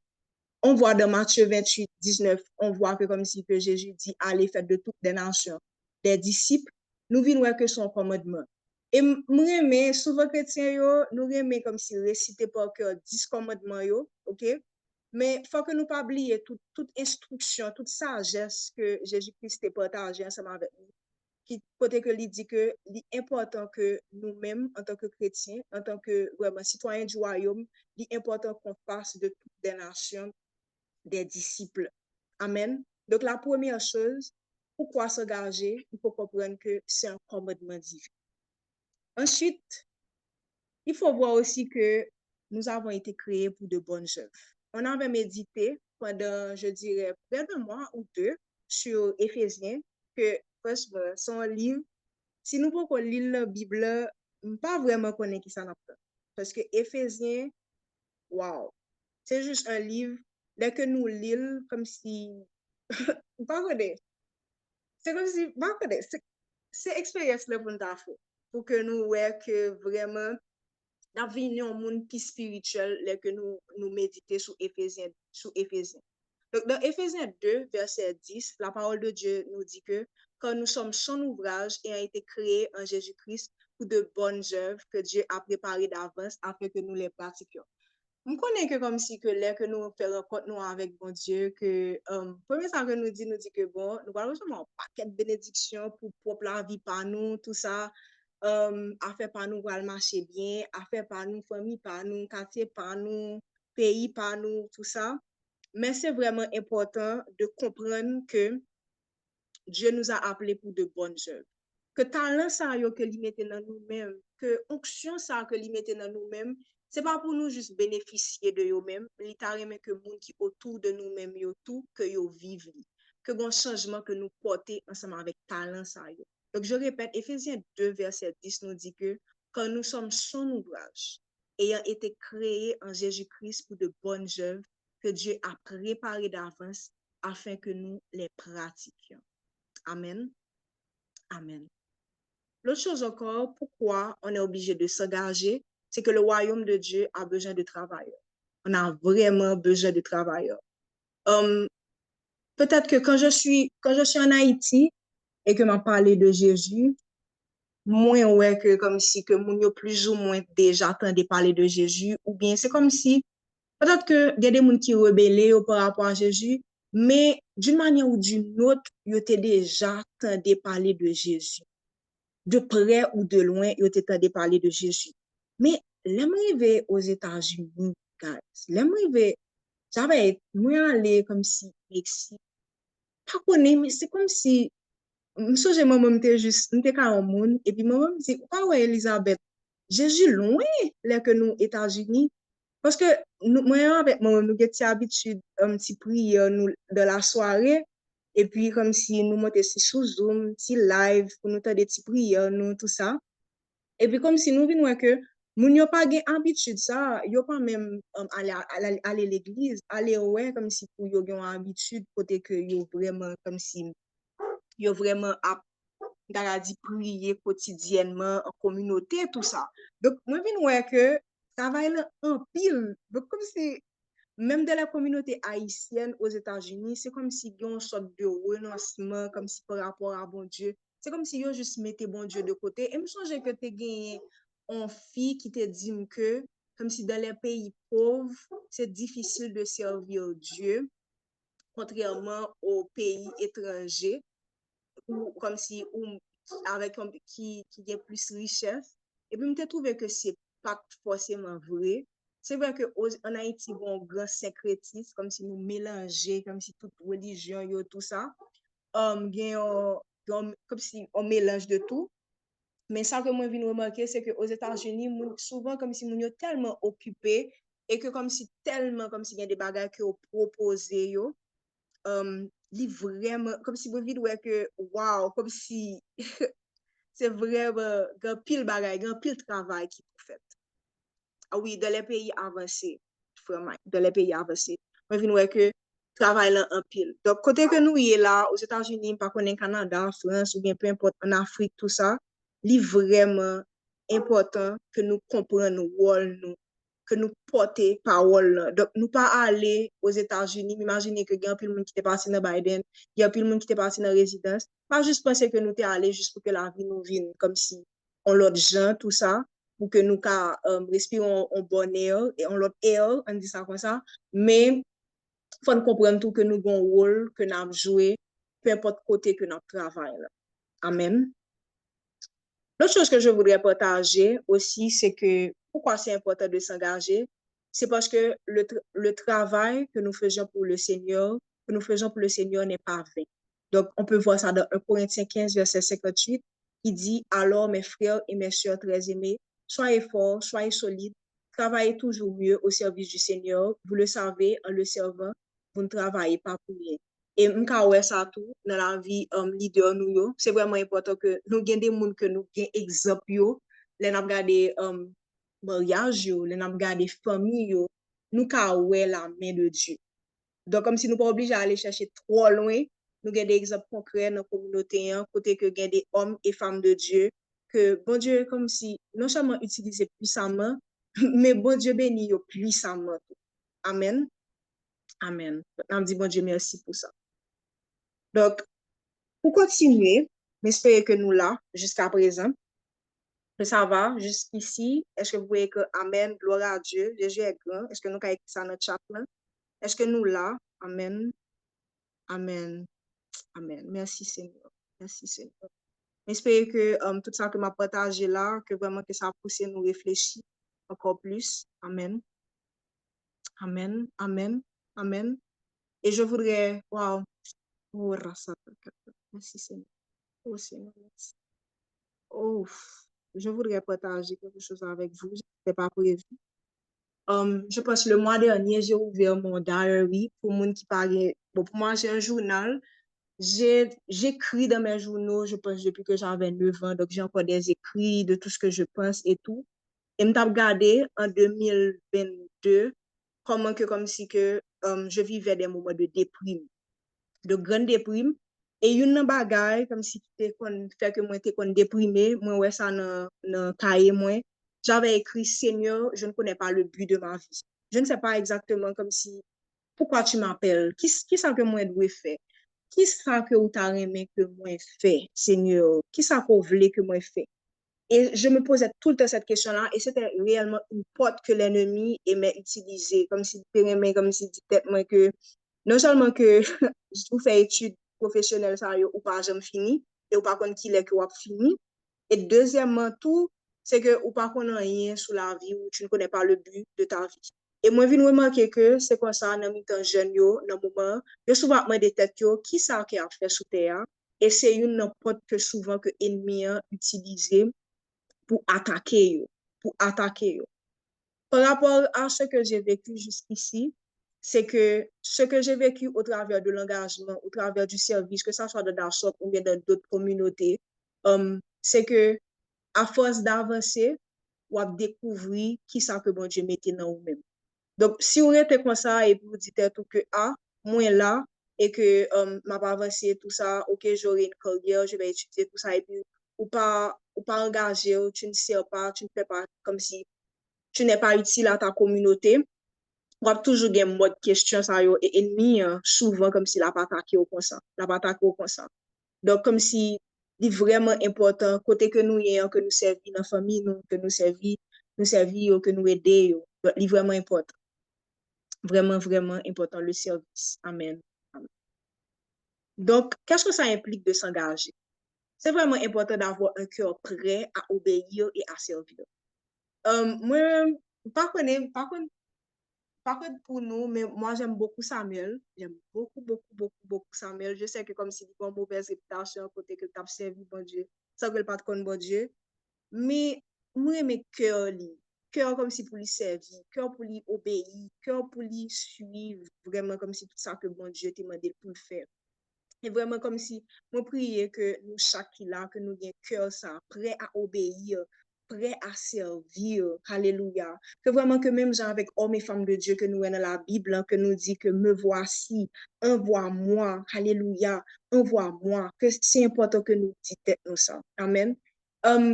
on voit dans Matthieu 28, 19, on voit que comme si que Jésus dit, allez, faites de toutes les nations des disciples, nous venons que son commandement. Et nous aimons, souvent chrétiens, nous aimons comme si réciter par cœur 10 commandements, ok? Mais il faut que nous ne pas oublier toute instruction, toute sagesse que Jésus-Christ a partagée ensemble avec nous. Qui côté que lui dit que l'important que nous-mêmes, en tant que chrétiens, en tant que vraiment citoyens du royaume, l'important qu'on fasse de toutes les nations des disciples. Amen. Donc, la première chose, pourquoi s'engager? Il faut comprendre que c'est un commandement divin. Ensuite, il faut voir aussi que nous avons été créés pour de bonnes œuvres. On avait médité pendant, je dirais, près d'un mois ou deux sur Éphésiens, que franchement, son livre, si nous pouvons lire la Bible, pas vraiment connaître qui ça n'a pas. Parce que Éphésiens, wow, c'est juste un livre, dès que nous lisons, comme si pas connaître. C'est comme si, pas connaître. C'est expérience là pour nous faire. Pour que nous voyons que vraiment, nous venons un monde plus spirituel, là que nous méditons sur Éphésiens, Donc, dans Éphésiens 2, verset 10, la parole de Dieu nous dit que quand nous sommes son ouvrage et a été créé en Jésus-Christ pour de bonnes œuvres que Dieu a préparées d'avance afin que nous les pratiquions. Je connais que comme si que là que nous faisons rencontre nous avec bon Dieu, que premier ça que nous dit que bon, nous allons recevoir un paquet de bénédictions pour propre la vie par nous, tout ça, à faire par nous pour marcher bien, à faire par nous, famille par nous, quartier par nous, pays par nous, tout ça. Mais c'est vraiment important de comprendre que Dieu nous a appelés pour de bonnes œuvres. Que talent ça yo que lui mette dans nous-mêmes, que onction ça que lui mette dans nous-mêmes, c'est pas pour nous juste bénéficier de eux-mêmes, mais carrément que monde qui autour de nous-mêmes yo tout que yo vivent, que bon changement que nous porter ensemble avec talent ça yo. Donc je répète, Éphésiens 2 verset 10 nous dit que quand nous sommes son ouvrage, ayant été créés en Jésus-Christ pour de bonnes œuvres que Dieu a préparées d'avance afin que nous les pratiquions. Amen. Amen. L'autre chose encore, pourquoi on est obligé de s'engager, c'est que le royaume de Dieu a besoin de travailleurs. On a vraiment besoin de travailleurs. Peut-être que quand je suis en Haïti et que m'a parlé de Jésus, moins ouais que comme si que moun yo plus ou moins déjà entendu parler de Jésus, ou bien c'est comme si peut-être que il y a des gens qui rebellent par rapport à Jésus, mais d'une manière ou d'une autre, ils ont déjà entendu parler de Jésus. De près ou de loin, ils ont entendu parler de Jésus. Mais l'arrivée aux États-Unis, guys, l'arrivée, j'avais moi aller comme si Mexique, pas connaître, mais c'est comme si je j'ai maman m'était juste m'était qu'à un monde et puis maman me dit ah ouais Elisabeth, Jésus loin là que nous États-Unis parce que nous moi avec maman nous avons habitude un petit prière nous de la soirée et puis comme si nous monter sous Zoom, petit live pour nous faire des petits prières nous tout ça. Et puis comme si nous venions que moun yo pas gen habitude ça, yo pas même aller à l'église, aller ouais comme si pour yo gen habitude côté que yo vraiment comme si yo vraiment dit prier quotidiennement en communauté tout ça. Donc moi vinn ouais que travail là en pile. Donc comme si même dans la communauté haïtienne aux États-Unis, c'est comme si y a une sorte de renoncement, comme si par rapport à bon Dieu. C'est comme si yo juste mettait bon Dieu de côté. Et me songe que tu gagné une fille qui te dit que, comme si dans les pays pauvres, c'est difficile de servir Dieu, contrairement aux pays étrangers, ou comme si, ou avec qui a plus richesse. Et puis, je trouvé que c'est pas forcément vrai. C'est vrai qu'en Haïti, bon, grand syncrétisme, comme si nous mélangeons, comme si toute religion, yo, tout ça, comme si on mélange de tout. Mais ça que moi, je viens remarquer, c'est qu'aux États-Unis, souvent, comme si nous sommes tellement occupés et que comme si tellement, comme s'il y a des bagages qui ont proposé, yo, li vraiment, comme si vous voyez que, wow, comme si c'est vraiment, un pile bagage, un pile travail qui est fait. Ah oui, dans les pays avancés, vraiment, dans les pays avancés. Moi, je vois que travail là en pile. Donc, côté que nous y est là, aux États-Unis, pas qu'on est Canada, France, ou bien peu importe, en Afrique, tout ça, il est vraiment important que nous comprenions nos rôles, nous, que nous porter parole là. Donc, nous pas aller aux États-Unis, imaginez que il y a un peu de monde qui est parti dans Biden, il y a un peu de monde qui est parti dans résidence, pas juste penser que nous t'es allé juste pour que la vie nous vienne comme si on l'autre gens, tout ça, pour que nous respirons en bon air et en l'autre air, on dit ça comme ça. Mais il faut comprendre tout que nous avons un rôle que nous avons joué, peu importe côté que nous travaillons. Amen. L'autre chose que je voudrais partager aussi, c'est que pourquoi c'est important de s'engager, c'est parce que le travail que nous faisons pour le Seigneur, n'est pas vain. Donc, on peut voir ça dans 1 Corinthiens 15, verset 58, qui dit, alors mes frères et mes sœurs très aimés, soyez forts, soyez solides, travaillez toujours mieux au service du Seigneur. Vous le savez, en le servant, vous ne travaillez pas pour rien. Et m'ka ouais ça tout dans la vie leader nous yo, c'est vraiment important que nous gagne des monde que nous gagne exemple yo, les n'a regarder mariage yo, les n'a regarder famille yo, nous ka ouais la main de Dieu. Donc comme si nous pas obligé à aller chercher trop loin, nous gagne des exemples concrets dans la communauté hein, côté que gagne des hommes et femmes de Dieu que bon Dieu comme si non seulement utilisé puissamment, mais bon Dieu béni yo puissamment. Amen. Amen. On dit bon Dieu merci pour ça. Donc, pour continuer, j'espère que nous là, jusqu'à présent, que ça va jusqu'ici. Est-ce que vous voyez que Amen, gloire à Dieu, Jésus est grand? Est-ce que nous avons écrit ça dans notre chat là? Est-ce que nous là? Amen, Amen, Amen. Merci Seigneur. Merci Seigneur. J'espère que tout ça que m'a partagé là, que vraiment que ça a poussé nous réfléchir encore plus. Amen, Amen, Amen, Amen. Et je voudrais, wow, oh, merci Seigneur. Oh Seigneur, merci. Oh, je voudrais partager quelque chose avec vous. Je n'étais pas prévu. Je pense que le mois dernier, j'ai ouvert mon diary pour monde qui parlait. Bon, pour moi, j'ai un journal. J'écris dans mes journaux, je pense, depuis que j'avais 9 ans. Donc, j'ai encore des écrits de tout ce que je pense et tout. Et je regardé en 2022 comment que, comme si que je vivais des moments de déprime, de grande déprime. Et une bagay, comme si tu fait que moi, t'es déprimé, moi, ouais, ça, dans cahier, moi, j'avais écrit, Seigneur, je ne connais pas le but de ma vie. Je ne sais pas exactement comme si, pourquoi tu m'appelles? Qui ça que moi dois faire? Qui ça que ou t'as aimé que moi fait, Seigneur? Qui ça qu'on voulait que moi fait? Et je me posais tout le temps cette question-là, et c'était réellement une porte que l'ennemi aimait utiliser, comme si dit moi que, non seulement que je trouve faire études professionnelles, ça, ou pas jamais fini, et ou pas qu'on qui est que ou fini. Et deuxièmement, tout, c'est que ou pas qu'on a rien sur la vie, ou tu ne connais pas le but de ta vie. Et moi, je remarquer que c'est comme ça, dans le temps jeune, dans le moment, je souvent me des têtes, qui ça qui a fait sous terre, et c'est une porte que souvent que l'ennemi a utilisé pour attaquer yo, pour attaquer yo. Par rapport à ce que j'ai vécu jusqu'ici, c'est que ce que j'ai vécu au travers de l'engagement, au travers du service, que ça soit dans Dashop ou bien dans d'autres communautés, c'est que à force d'avancer, on va découvrir qui ça que bon Dieu mettait dans vous-même. Donc, si on était comme ça et vous dites tout que, ah, moi là, et que m'a pas avancé tout ça, ok, j'aurai une carrière, je vais étudier tout ça, et puis, ou pas engagé, ou tu ne sais pas, tu ne fais pas comme si tu n'es pas utile à ta communauté, on va toujours des modes question, ça, et ennemi, souvent, comme si la pas attaqué au consent, la pas attaqué au consent. Donc, comme si, c'est vraiment important, côté que nous y que nous servis dans la famille, que nous servis, que nous aider, c'est vraiment important. Vraiment, vraiment important, le service. Amen. Amen. Donc, qu'est-ce que ça implique de s'engager? c'est vraiment important d'avoir un cœur prêt à obéir et à servir. Moi, par contre, par contre, par contre, pour nous, mais moi, j'aime beaucoup Samuel. J'aime beaucoup, beaucoup, beaucoup, beaucoup Samuel. Je sais que comme s'il a une mauvaise réputation, côté que tu as servi, bon Dieu, ça ne veut pas de bon Dieu. Mais moi, mes cœur, cœur comme si pour lui servir, cœur pour lui obéir, cœur pour lui suivre, vraiment comme si tout ça que bon Dieu t'a demandé pour le faire. Et vraiment comme si, moi prier que nous chaque là, que nous ayons cœur ça, prêt à obéir, prêt à servir. Alléluia. Que vraiment que même gens avec hommes et femmes de Dieu que nous avons dans la Bible, hein, que nous dit que me voici, envoie-moi. Alléluia. Envoie-moi. Que c'est important que nous disions ça. Amen.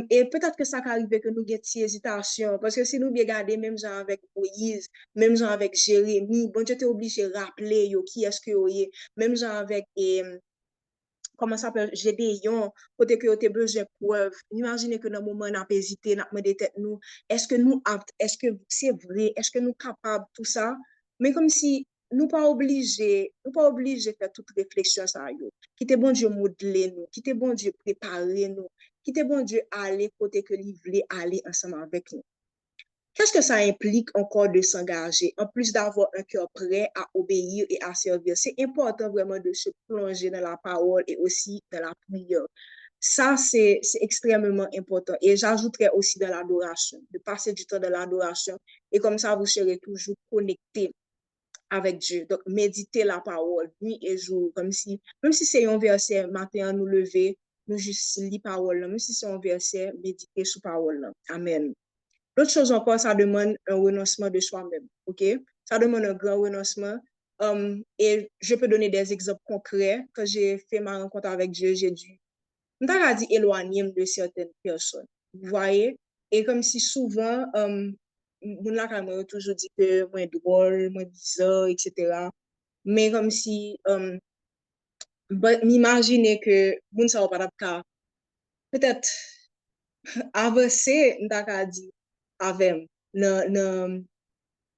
Et peut-être que ça arrive que nous ayons des hésitations, parce que si nous regardons même gens avec Moïse, même gens avec Jérémie, bon Dieu t'es obligé de rappeler yo, qui est-ce que vous est, même gens avec comment ça s'appelle, Gédéon, côté que vous avez besoin de preuves. Imaginez que dans le moment où on a hésité, on a demandé tête nous, est-ce que nous aptes, est-ce que c'est vrai, est-ce que nous capables, tout ça. Mais comme si nous pas obligés de faire toute réflexion ça yo. Qui t'es bon Dieu modeler nous, qui t'es bon Dieu préparer nous, qui t'es bon Dieu aller côté que lui voulait aller ensemble avec nous. Qu'est-ce que ça implique encore de s'engager, en plus d'avoir un cœur prêt à obéir et à servir? C'est important vraiment de se plonger dans la parole et aussi dans la prière. Ça, c'est extrêmement important. Et j'ajouterais aussi dans l'adoration, de passer du temps dans l'adoration. Et comme ça, vous serez toujours connecté avec Dieu. Donc, méditer la parole, nuit et jour, comme si, même si c'est un verset, matin, nous lever, nous juste lire parole, même si c'est un verset, méditer sur parole. Amen. L'autre chose encore, ça demande un renoncement de soi-même, ok? Ça demande un grand renoncement. Et je peux donner des exemples concrets. Quand j'ai fait ma rencontre avec Dieu, j'ai dû, on t'a dit éloigner de certaines personnes. Vous voyez? Et comme si souvent, mon là, quand même, toujours dit que moi drôle, moi bizarre, etc. Mais comme si, m'imaginer que moun ça va pas peut-être avancer, on t'a dit, avec, non,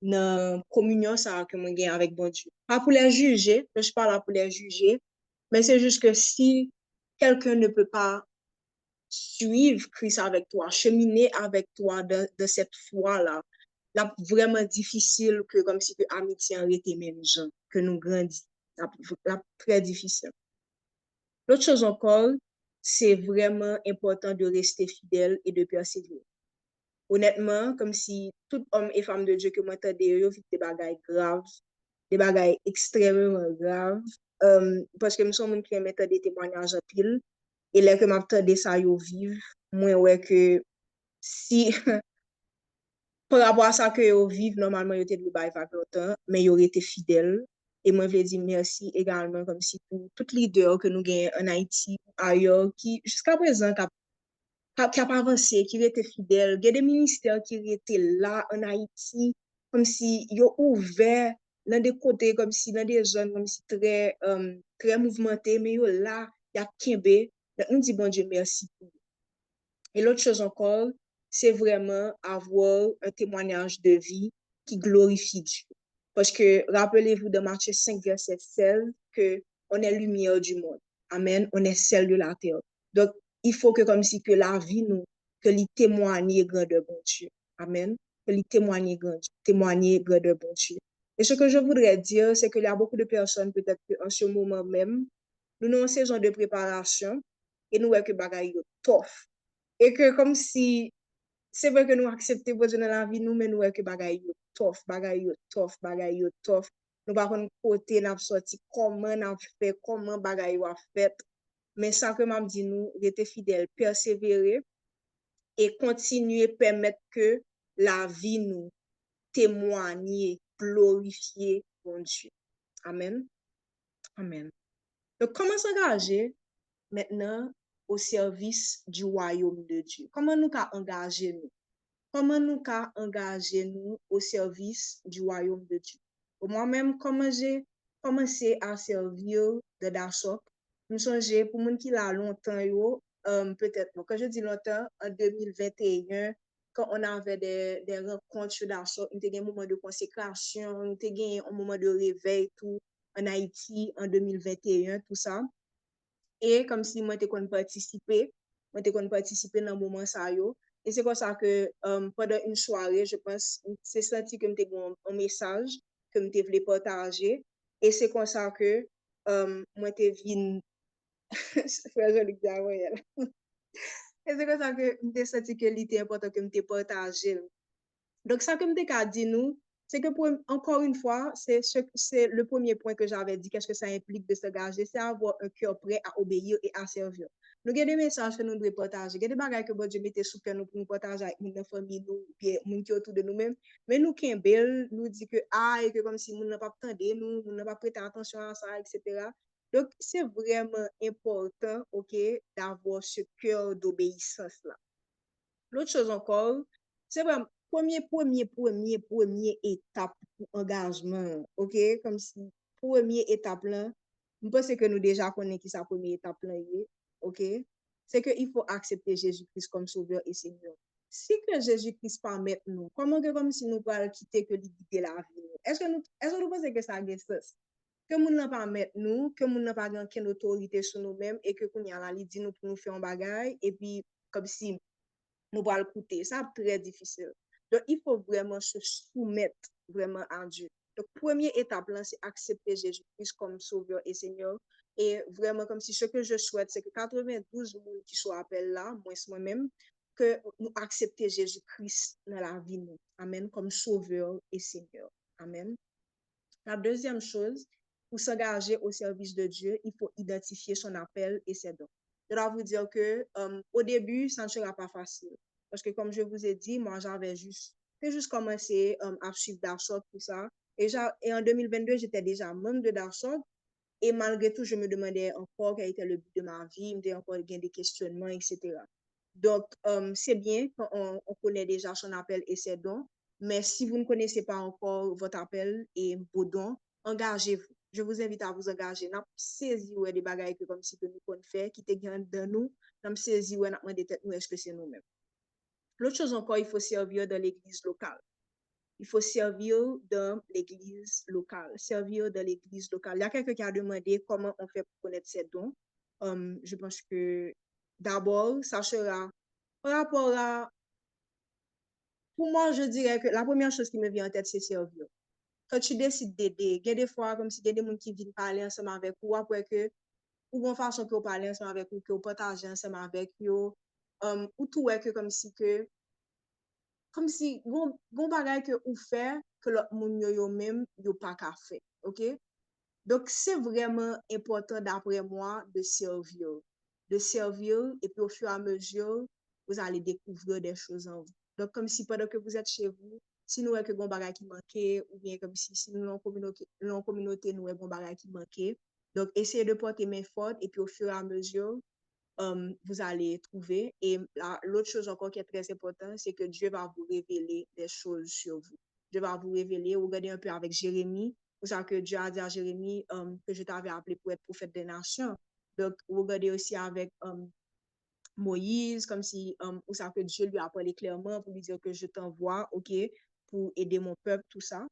dans communion ça que moi gagne avec bon Dieu. Pas pour les juger, je suis pas là pour les juger, mais c'est juste que si quelqu'un ne peut pas suivre Christ avec toi, cheminer avec toi de cette foi-là, là, vraiment difficile que comme si que amitié en était même gens, que nous grandissons. Là, très difficile. L'autre chose encore, c'est vraiment important de rester fidèle et de persévérer. Honnêtement, comme si tout homme et femme de Dieu que moi t'ai dit, des bagailles graves, des bagailles extrêmement graves, parce que nous sommes qui mettent des témoignages en pile, et là que m'attendais ça yo vivre, moi ouais que si par rapport à ça que yo vivre, normalement yo était de bail pas longtemps, mais yo été fidèle. Et moi, je veux dire merci également, comme si pour toutes les leaders que nous gagnons en Haïti, ailleurs, qui jusqu'à présent, qui a pas avancé, qui était fidèle. Il y a des ministères qui étaient là en Haïti, comme si ils ont ouvert dans des côtés, comme si dans des zones comme si très, très mouvementées, mais ils là, il y a Kembe. Donc, nous disons bon Dieu merci. Et l'autre chose encore, c'est vraiment avoir un témoignage de vie qui glorifie Dieu. Parce que rappelez-vous de Matthieu 5, verset 16, que on est lumière du monde. Amen. On est celle de la terre. Donc, il faut que comme si que la vie nous, que les témoigner grand de bon Dieu. Amen. Que les témoigner grand de bon Dieu. Et ce que je voudrais dire, c'est qu'il y a beaucoup de personnes, peut-être en ce moment même, nous sommes en saison de préparation et nous voyons que bagaille tough. Et que comme si, c'est vrai que nous acceptons pour dans la vie, nous, mais nous, que bagaille yo tough, bagaille yo tough, bagaille yo tough. Nous, par contre, côté, nous sorti, comment nous fait, comment bagaille yo fait. Mais ça que m'a dit, nous, rester fidèles, persévérer et continuer permettre que la vie nous témoigne, glorifier bon Dieu. Amen. Amen. Donc, comment s'engager maintenant au service du royaume de Dieu? Comment nous engager nous? Comment nous engager nous au service du royaume de Dieu? Moi-même, comment j'ai commencé à servir de Dachok, je me souviens pour moi qui l'a longtemps, peut-être, quand je dis longtemps, en 2021, quand on avait des rencontres sur Dachok, on a eu un moment de consécration, on a eu un moment de réveil tout, en Haïti en 2021, tout ça. et comme si moi, te kon participer dans moment ça yo. Et c'est comme ça que pendant une soirée, je pense, c'est senti que m'te gon un message que m'te voulais partager. Et c'est comme ça que moi, te vin, frère Jean-Luc Daroyel. Et c'est comme ça que m'te senti que l'était important que m'te partager. Donc, ça que m'te ka dit nous, c'est que encore une fois, c'est le premier point que j'avais dit, qu'est-ce que ça implique de s'engager, c'est avoir un cœur prêt à obéir et à servir. Nous avons des messages que nous devons partager, il y a des bagages que bon Dieu mette sous cœur nous pour nous partager avec notre famille, nous, puis nous qui autour de nous-mêmes. Mais nous qui belle, nous dit que et que comme si nous n'avons pas entendu, nous n'avons pas prêté attention à ça, etc. Donc, c'est vraiment important, ok, d'avoir ce cœur d'obéissance là. L'autre chose encore, c'est vraiment premier étape pour engagement, ok? Comme si première étape là, je pense que nous déjà connaissons qui sa première étape là, ok? C'est qu'il faut accepter Jésus-Christ comme sauveur et Seigneur. Si que Jésus-Christ permet nous, comment que comme si nous pouvons quitter que l'idée la vie? Est-ce que nous pensons que ça a sens? Que nous n'a pas mettre nous, que nous n'a pas aucune autorité sur nous-mêmes et que nous y a la dit nous pour nous faire un bagage et puis comme si nous allons l'écouter. C'est très difficile. Donc, il faut vraiment se soumettre vraiment à Dieu. Donc, première étape, c'est accepter Jésus-Christ comme sauveur et Seigneur. Et vraiment, comme si ce que je souhaite, c'est que 92 personnes qui sont appelés là, moi-même, que nous acceptions Jésus-Christ dans la vie. Nous. Amen, comme sauveur et Seigneur. Amen. La deuxième chose, pour s'engager au service de Dieu, il faut identifier son appel et ses dons. Je dois vous dire que au début, ça ne sera pas facile. Parce que comme je vous ai dit, moi, j'ai juste commencé à suivre Darshot, tout ça. Et en 2022, j'étais déjà membre de Darshot. Et malgré tout, je me demandais encore quel était le but de ma vie, il me disait encore des questionnements, etc. Donc, c'est bien quand on connaît déjà son appel et ses dons, mais si vous ne connaissez pas encore votre appel et vos dons, engagez-vous. Je vous invite à vous engager. N'a saisi des bagages que comme si que nous pouvons faire, qui te gagnent de nous, n'a saisi n'a demandé tête nous, est-ce que c'est nous-mêmes. L'autre chose encore, il faut servir dans l'église locale. Il faut servir dans l'église locale. Servir dans l'église locale. Il y a quelqu'un qui a demandé comment on fait pour connaître ses dons. Je pense que d'abord, ça sera par rapport à, pour moi, je dirais que la première chose qui me vient en tête, c'est servir. Quand tu décides d'aider, il y a des fois comme si il y a des gens qui viennent parler ensemble avec vous, après que, ou bon façon que vous parlez ensemble avec vous, que vous partagez ensemble avec vous, ou tout est que comme si, bon bagay que ou fait, que l'autre moun yo même, yo pas qu'à faire, ok? Donc, c'est vraiment important, d'après moi, de servir, et puis au fur et à mesure, vous allez découvrir des choses en vous. Donc, comme si pendant que vous êtes chez vous, si nous avons un bagage qui manquait, ou bien comme si nous en communauté, nous avons un bagage qui manquait. Donc, essayez de porter main forte, et puis au fur et à mesure, vous allez trouver. Et l'autre chose encore qui est très importante, c'est que Dieu va vous révéler des choses sur vous. Dieu va vous révéler. Regardez un peu avec Jérémie. Vous savez que Dieu a dit à Jérémie que je t'avais appelé pour être prophète des nations. Donc, regardez aussi avec Moïse, comme si vous savez que Dieu lui a parlé clairement pour lui dire que je t'envoie, OK, pour aider mon peuple, tout ça.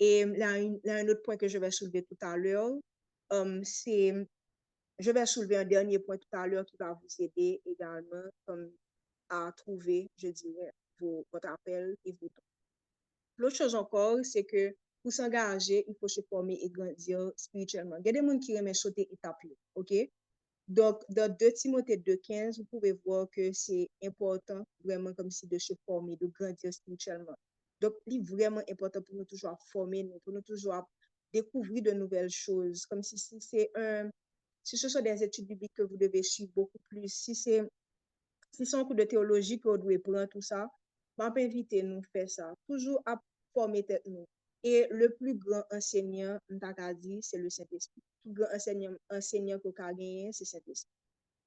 Et là, un autre point que je vais soulever tout à l'heure, c'est je vais soulever un dernier point tout à l'heure qui va vous aider également comme à trouver, je dirais, votre appel et vos dons. L'autre chose encore, c'est que pour s'engager, il faut se former et grandir spirituellement. Il y a des gens qui aiment sauter étape, OK? Donc, dans 2 Timothée 2,15, vous pouvez voir que c'est important vraiment comme si de se former, de grandir spirituellement. Donc, il est vraiment important pour nous toujours former, pour nous toujours découvrir de nouvelles choses, comme si si ce sont des études bibliques que vous devez suivre beaucoup plus, si c'est un cours de théologie que vous devez prendre, tout ça, je vais inviter nous à faire ça. Toujours à former tête nous. Et le plus grand enseignant, dit, c'est le Saint-Esprit. Le plus grand enseignant que vous gagné, c'est le Saint-Esprit.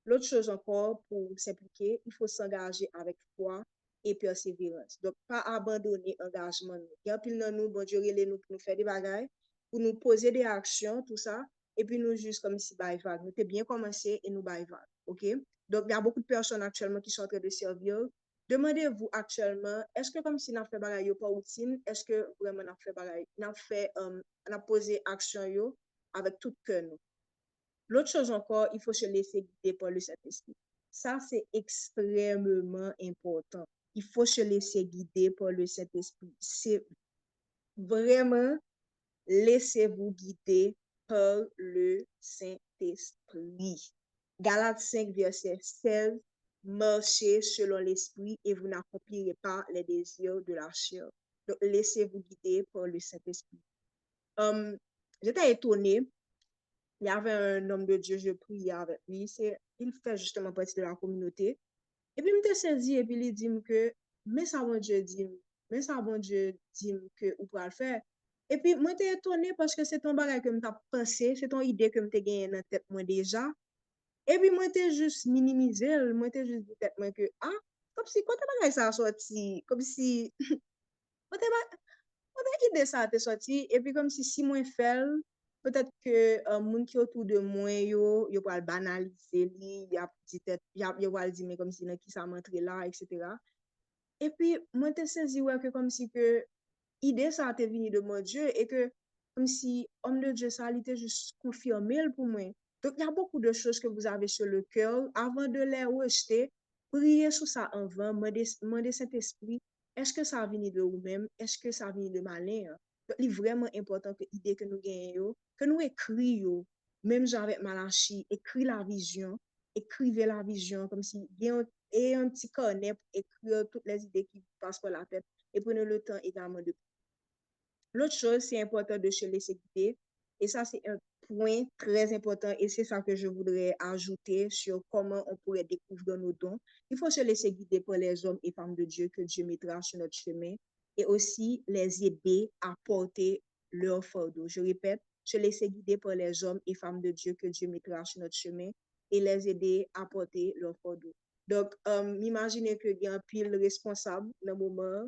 L'autre chose encore, pour s'impliquer, il faut s'engager avec foi et persévérance. Donc, pas abandonner l'engagement. Il y a plus de nous, bon Dieu, nous pour nous faire des bagages, pour nous poser des actions, tout ça, et puis nous juste comme si by vague. Nous t'es bien commencé et nous by vague. OK? Donc, il y a beaucoup de personnes actuellement qui sont en train de servir. Demandez-vous actuellement, est-ce que comme si nous fait bagaille pas routine, est-ce que vraiment nous fait bagaille, nous fait, nous posé action yo avec tout cœur nous. L'autre chose encore, il faut se laisser guider par le Saint-Esprit. Ça, c'est extrêmement important. Il faut se laisser guider par le Saint-Esprit. C'est vraiment, laissez-vous guider par le Saint-Esprit. Galates 5, verset 16, marchez selon l'Esprit et vous n'accomplirez pas les désirs de la chair. Donc, laissez-vous guider par le Saint-Esprit. J'étais étonnée. Il y avait un homme de Dieu, je priais avec lui. Il fait justement partie de la communauté. Et puis, il me saisi et puis il dit que, mais ça, bon Dieu dit, que ou pour le faire. Et puis, moi, j'étais étonnée parce que c'est ton bagage que je pensé, c'est ton idée que je gagné dans la tête moi déjà. Et puis, moi, j'étais juste minimisé, moi, j'étais juste dit tête moi que, ah, comme si, quand bagage ça a sorti, comme si, moi, idée ça a sorti, et puis comme si moi fait, peut-être que moun qui autour de moi, yo va le banaliser, y a dit tête, yo va le dire, mais comme si, qui ça montre là, etc. Et puis, moi, t'ai saisi, ouais, que comme si que, idée ça a été venu de mon Dieu, et que, comme si, homme de Dieu, ça a été juste confirmé pour moi. Donc, il y a beaucoup de choses que vous avez sur le cœur, avant de les rejeter, priez sur ça en vain, demandez Saint-Esprit, est-ce que ça a venu de vous-même, est-ce que ça a venu de malin? Donc, il est vraiment important que l'idée que nous gagnons, que nous écrions, même genre avec Malachi, écris la vision, écrivez la vision, comme si, et un petit carnet pour écrire toutes les idées qui vous passent par la tête et prenez le temps également de. L'autre chose, c'est important de se laisser guider. Et ça, c'est un point très important et c'est ça que je voudrais ajouter sur comment on pourrait découvrir nos dons. Il faut se laisser guider par les hommes et femmes de Dieu que Dieu mettra sur notre chemin et aussi les aider à porter leur fardeau. Je répète, se laisser guider par les hommes et femmes de Dieu que Dieu mettra sur notre chemin et les aider à porter leur fardeau. Donc, imaginez qu'il y a un pile responsable dans le moment.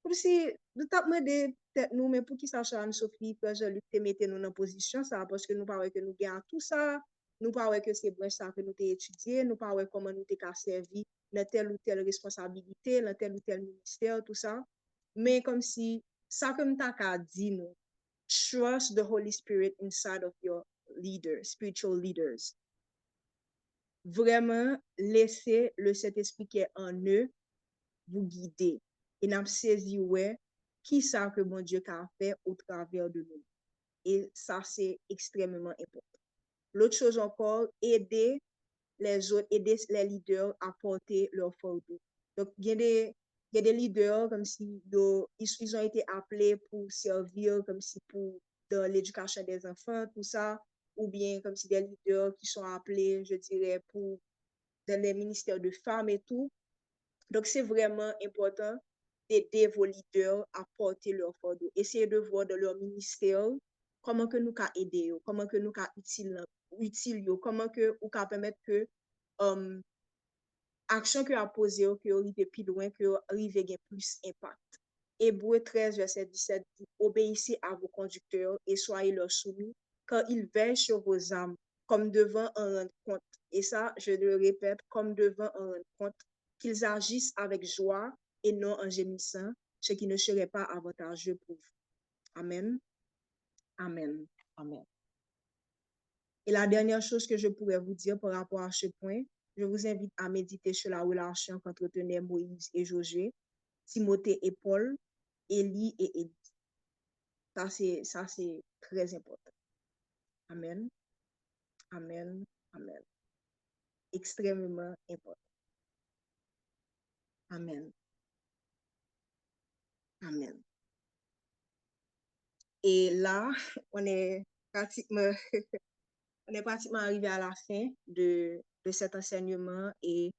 Comme si, nous tapons des têtes nous, mais pour qui ça change, Sophie, que Jean-Luc te mette nous dans position, ça, parce que nous parlons que nous gagnons tout ça, nous parlons que c'est bon ça que nous t'ai étudié, nous parlons comment nous t'ai servi dans telle ou telle responsabilité, dans tel ou tel ministère, tout ça. Mais comme si, ça comme t'as dit, nous, trust the Holy Spirit inside of your leaders, spiritual leaders. Vraiment, laissez le Saint-Esprit qui est en eux vous guider. Et nous saisi, ouais, qui ça que mon Dieu a fait au travers de nous. Et ça, c'est extrêmement important. L'autre chose encore, aider les autres, aider les leaders à porter leur fardeau. Donc, il y a des leaders comme si ils ont été appelés pour servir comme si pour dans l'éducation des enfants, tout ça, ou bien comme si des leaders qui sont appelés, je dirais, pour dans les ministères de femmes et tout. Donc, c'est vraiment important d'aider vos leaders à porter leur fardeau. Essayez de voir dans leur ministère comment que nous pouvons aider, comment que nous pouvons utile, comment que nous pouvons permettre que action que a posé, que arrive plus loin, que arrive à plus impact. Hébreux 13, verset 17 dit, obéissez à vos conducteurs et soyez leur soumis, car ils veillent sur vos âmes, comme devant en rendre compte. Et ça, je le répète, comme devant en rendre compte, qu'ils agissent avec joie et non en gémissant, ce qui ne serait pas avantageux pour vous. Amen. Amen. Amen. Et la dernière chose que je pourrais vous dire par rapport à ce point, je vous invite à méditer sur la relation qu'entretenaient Moïse et Josué, Timothée et Paul, Élie et Élie. Ça, c'est très important. Amen. Amen. Amen. Extrêmement important. Amen. Amen. Et là, on est pratiquement, arrivé à la fin de cet enseignement et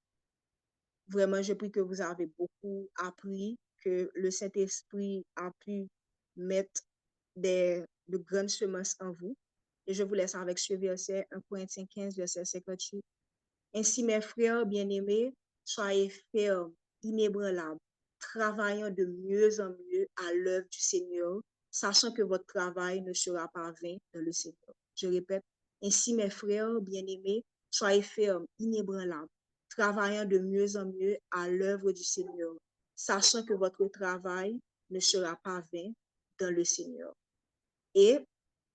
vraiment, je prie que vous avez beaucoup appris, que le Saint-Esprit a pu mettre de grandes semences en vous. Et je vous laisse avec ce verset, 1 Corinthiens 15, verset 58. Ainsi, mes frères bien-aimés, soyez fermes, inébranlables, travaillant de mieux en mieux à l'œuvre du Seigneur, sachant que votre travail ne sera pas vain dans le Seigneur. Je répète, ainsi, mes frères bien-aimés, soyez fermes, inébranlables, travaillant de mieux en mieux à l'œuvre du Seigneur, sachant que votre travail ne sera pas vain dans le Seigneur. Et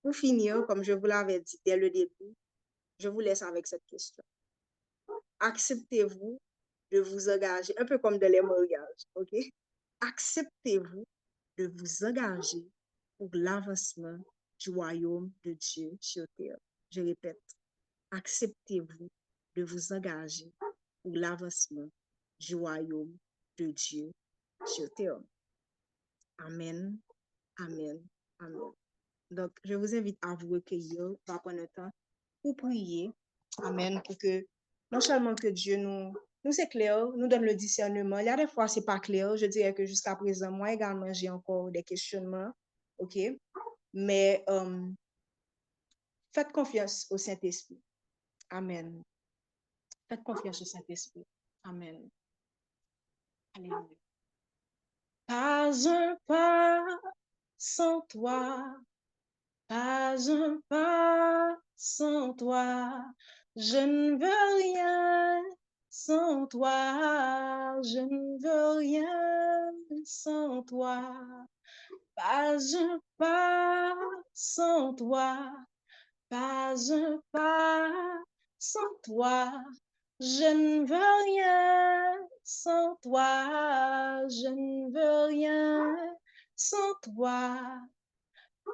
pour finir, comme je vous l'avais dit dès le début, je vous laisse avec cette question. Acceptez-vous de vous engager, un peu comme dans les mariages, ok? Acceptez-vous de vous engager pour l'avancement du royaume de Dieu sur terre. Je répète, acceptez-vous de vous engager pour l'avancement du royaume de Dieu sur terre. Amen, amen, amen. Donc, je vous invite à vous recueillir, à prendre le temps pour prier. Amen, pour que non seulement que Dieu nous éclaire, nous donne le discernement. Il y a des fois, c'est pas clair. Je dirais que jusqu'à présent, moi également, j'ai encore des questionnements. OK? Mais faites confiance au Saint-Esprit. Amen. Faites confiance au Saint-Esprit. Amen. Alléluia. Pas un pas sans toi, pas un pas sans toi. Je ne veux rien sans toi. Je ne veux rien sans toi. Pas un pas sans toi. Pas un pas sans toi. Je ne veux rien sans toi. Je ne veux rien sans toi.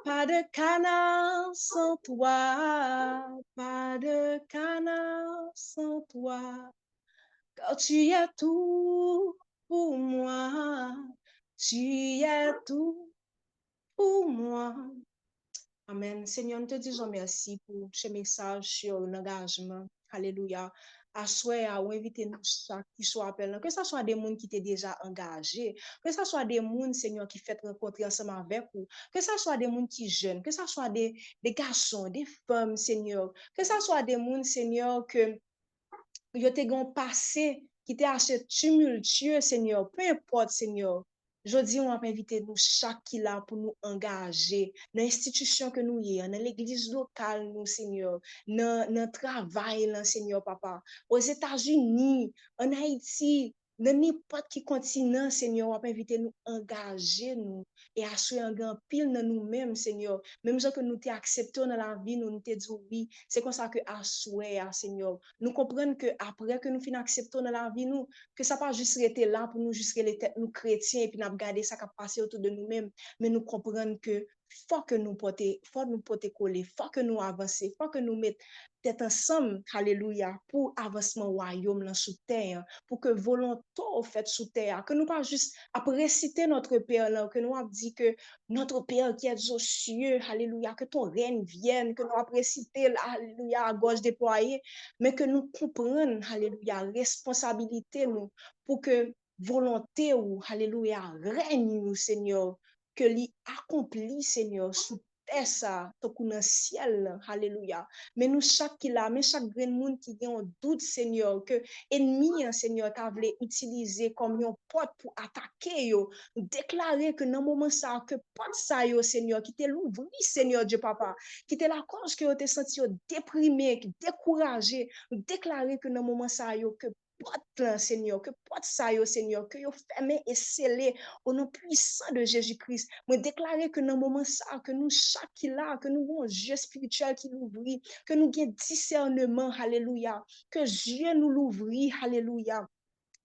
Pas de canard sans toi. Pas de canard sans toi. Car tu es tout pour moi. Tu es tout pour moi. Amen. Seigneur, nous te disons merci pour ce message sur l'engagement. Alléluia. À souhait, à inviter nous chaque qui soit appelé, que ce soit des gens qui étaient déjà engagés, que ce soit des gens, Seigneur, qui fait rencontrer ensemble avec vous, que ce soit des gens qui jeunes, que ce soit des garçons, des femmes, Seigneur, que ce soit des gens, Seigneur, que yo te gon passé qui était assez tumultueux, Seigneur. Peu importe, Seigneur. Je dis, on va inviter nous chaque qui là pour nous engager dans l'institution que nous y dans l'église locale, nous, Seigneur, dans notre travail, là, Seigneur, papa. Aux États-Unis, en Haïti, dans n'importe qui continent, Seigneur, on va inviter nous engager, nous, et assurer un grand pile dans nous-mêmes, Seigneur. Même si que nous t'acceptons dans la vie, nous te disons oui. C'est comme ça que assurer, Seigneur. Nous comprenons que après que nous finissons accepter dans la vie, nous, que ça pas juste été là pour nous, juste les têtes, nous chrétiens, et puis nous regarder ça qui a passé autour de nous-mêmes, mais nous comprenons que faut que nous porter coller, faut que nous avancer, faut que nous mettre tête ensemble, alléluia, pour avancement royaume là sous terre, pour que volonté au fait sous terre, que nous pas juste après citer notre Père là, que nous a dit que notre Père qui est aux cieux, alléluia, que ton règne vienne, que nous après citer, alléluia, à gauche déployée, mais que nous comprenions, alléluia, responsabilité nous, pour que volonté ou, alléluia, règne, Seigneur, que l'y accomplit, Seigneur, sous terre ça, tout dans le ciel, alléluia. Mais nous, chaque qui là, mais chaque grand monde qui a un doute, Seigneur, que ennemi, Seigneur, t'a voulu utiliser comme une porte pour attaquer, yo, déclarer que dans le moment ça, que porte ça, yo, Seigneur, qui t'est l'ouvri, Seigneur Dieu, papa, qui t'est la cause que tu senti déprimé, découragé, déclarer que dans le moment ça, yo, que porte Seigneur, que porte ça, yo, Seigneur, que yo fermé et scellé au nom puissant de Jésus-Christ. Moi, déclarer que dans le moment ça, que nous, chaque qui là, que nous avons un jeu spirituel qui nous ouvre, que nous avons discernement, alléluia, que Dieu nous l'ouvre, alléluia.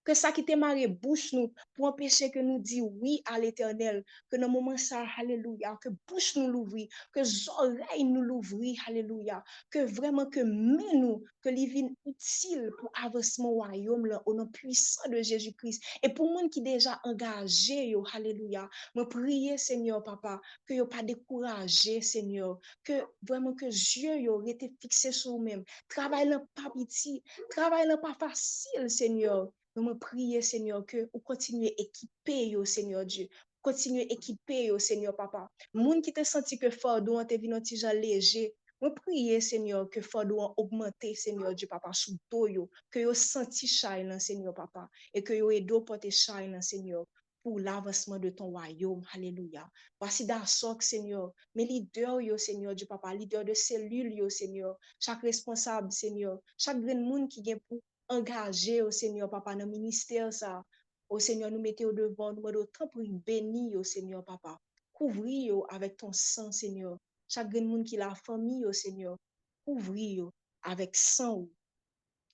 Que ça qui te marre bouche nous pour empêcher que nous disions oui à l'éternel. Que dans le moment ça, alléluia, que bouche nous l'ouvrir, que oreilles nous l'ouvrir, alléluia. Que vraiment que main nous, que les vignes utiles pour avancement au royaume là, au nom puissant de Jésus-Christ. Et pour monde qui déjà engagé, yo, alléluia. Me prier, Seigneur, papa, que yo pas découragé, Seigneur. Que vraiment que Dieu yo été fixé sur vous-même. Travail là pas petit, travail là pas facile, Seigneur. Nous me prier, Seigneur, que vous continuez à équiper, Seigneur Dieu. Continuez à équiper, Seigneur Papa. Moun qui te senti que fardeau te vin un petit gens léger. Me prier, Seigneur, que fardeau augmenter, Seigneur Dieu, Papa, sous dos, que vous senti chai, Seigneur Papa, et que vous aidez porter chai, Seigneur, pour l'avancement de ton royaume. Alléluia. Voici d'assoc, Seigneur, mes leaders, Seigneur Dieu, Papa, leaders de cellules, Seigneur, chaque responsable, Seigneur, chaque grand monde qui vient pour engagé au Seigneur, Papa, dans le ministère, ça. Au Seigneur, nous mettez au devant, nous mettons autant pour bénir au Seigneur, Papa. Couvrir avec ton sang, Seigneur. Chaque monde qui la famille, au Seigneur. Couvrir avec sang,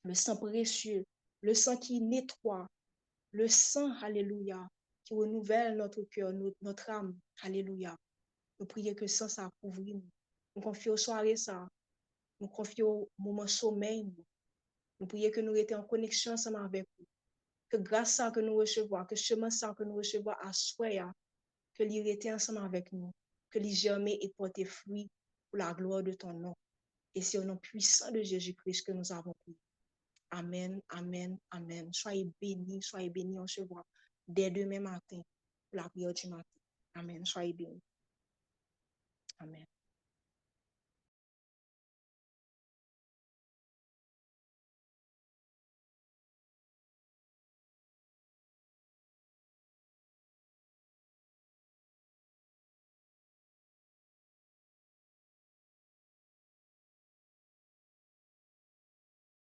le sang précieux, le sang qui nettoie, le sang, alléluia, qui renouvelle notre cœur, notre âme, alléluia. Nous prions que ça, ça couvre nous. Nous confions aux soirées ça, nous confions au moment sommeil. Nous prions que nous étions en connexion ensemble avec vous. Que grâce à que nous recevons, que chemin ça que nous recevons à soi, que l'il était ensemble avec nous, que l'il germait et portait fruit pour la gloire de ton nom. Et c'est au nom puissant de Jésus-Christ que nous avons prié. Amen, amen, amen. Soyez bénis, on se voit dès demain matin pour la prière du matin. Amen, soyez bénis. Amen.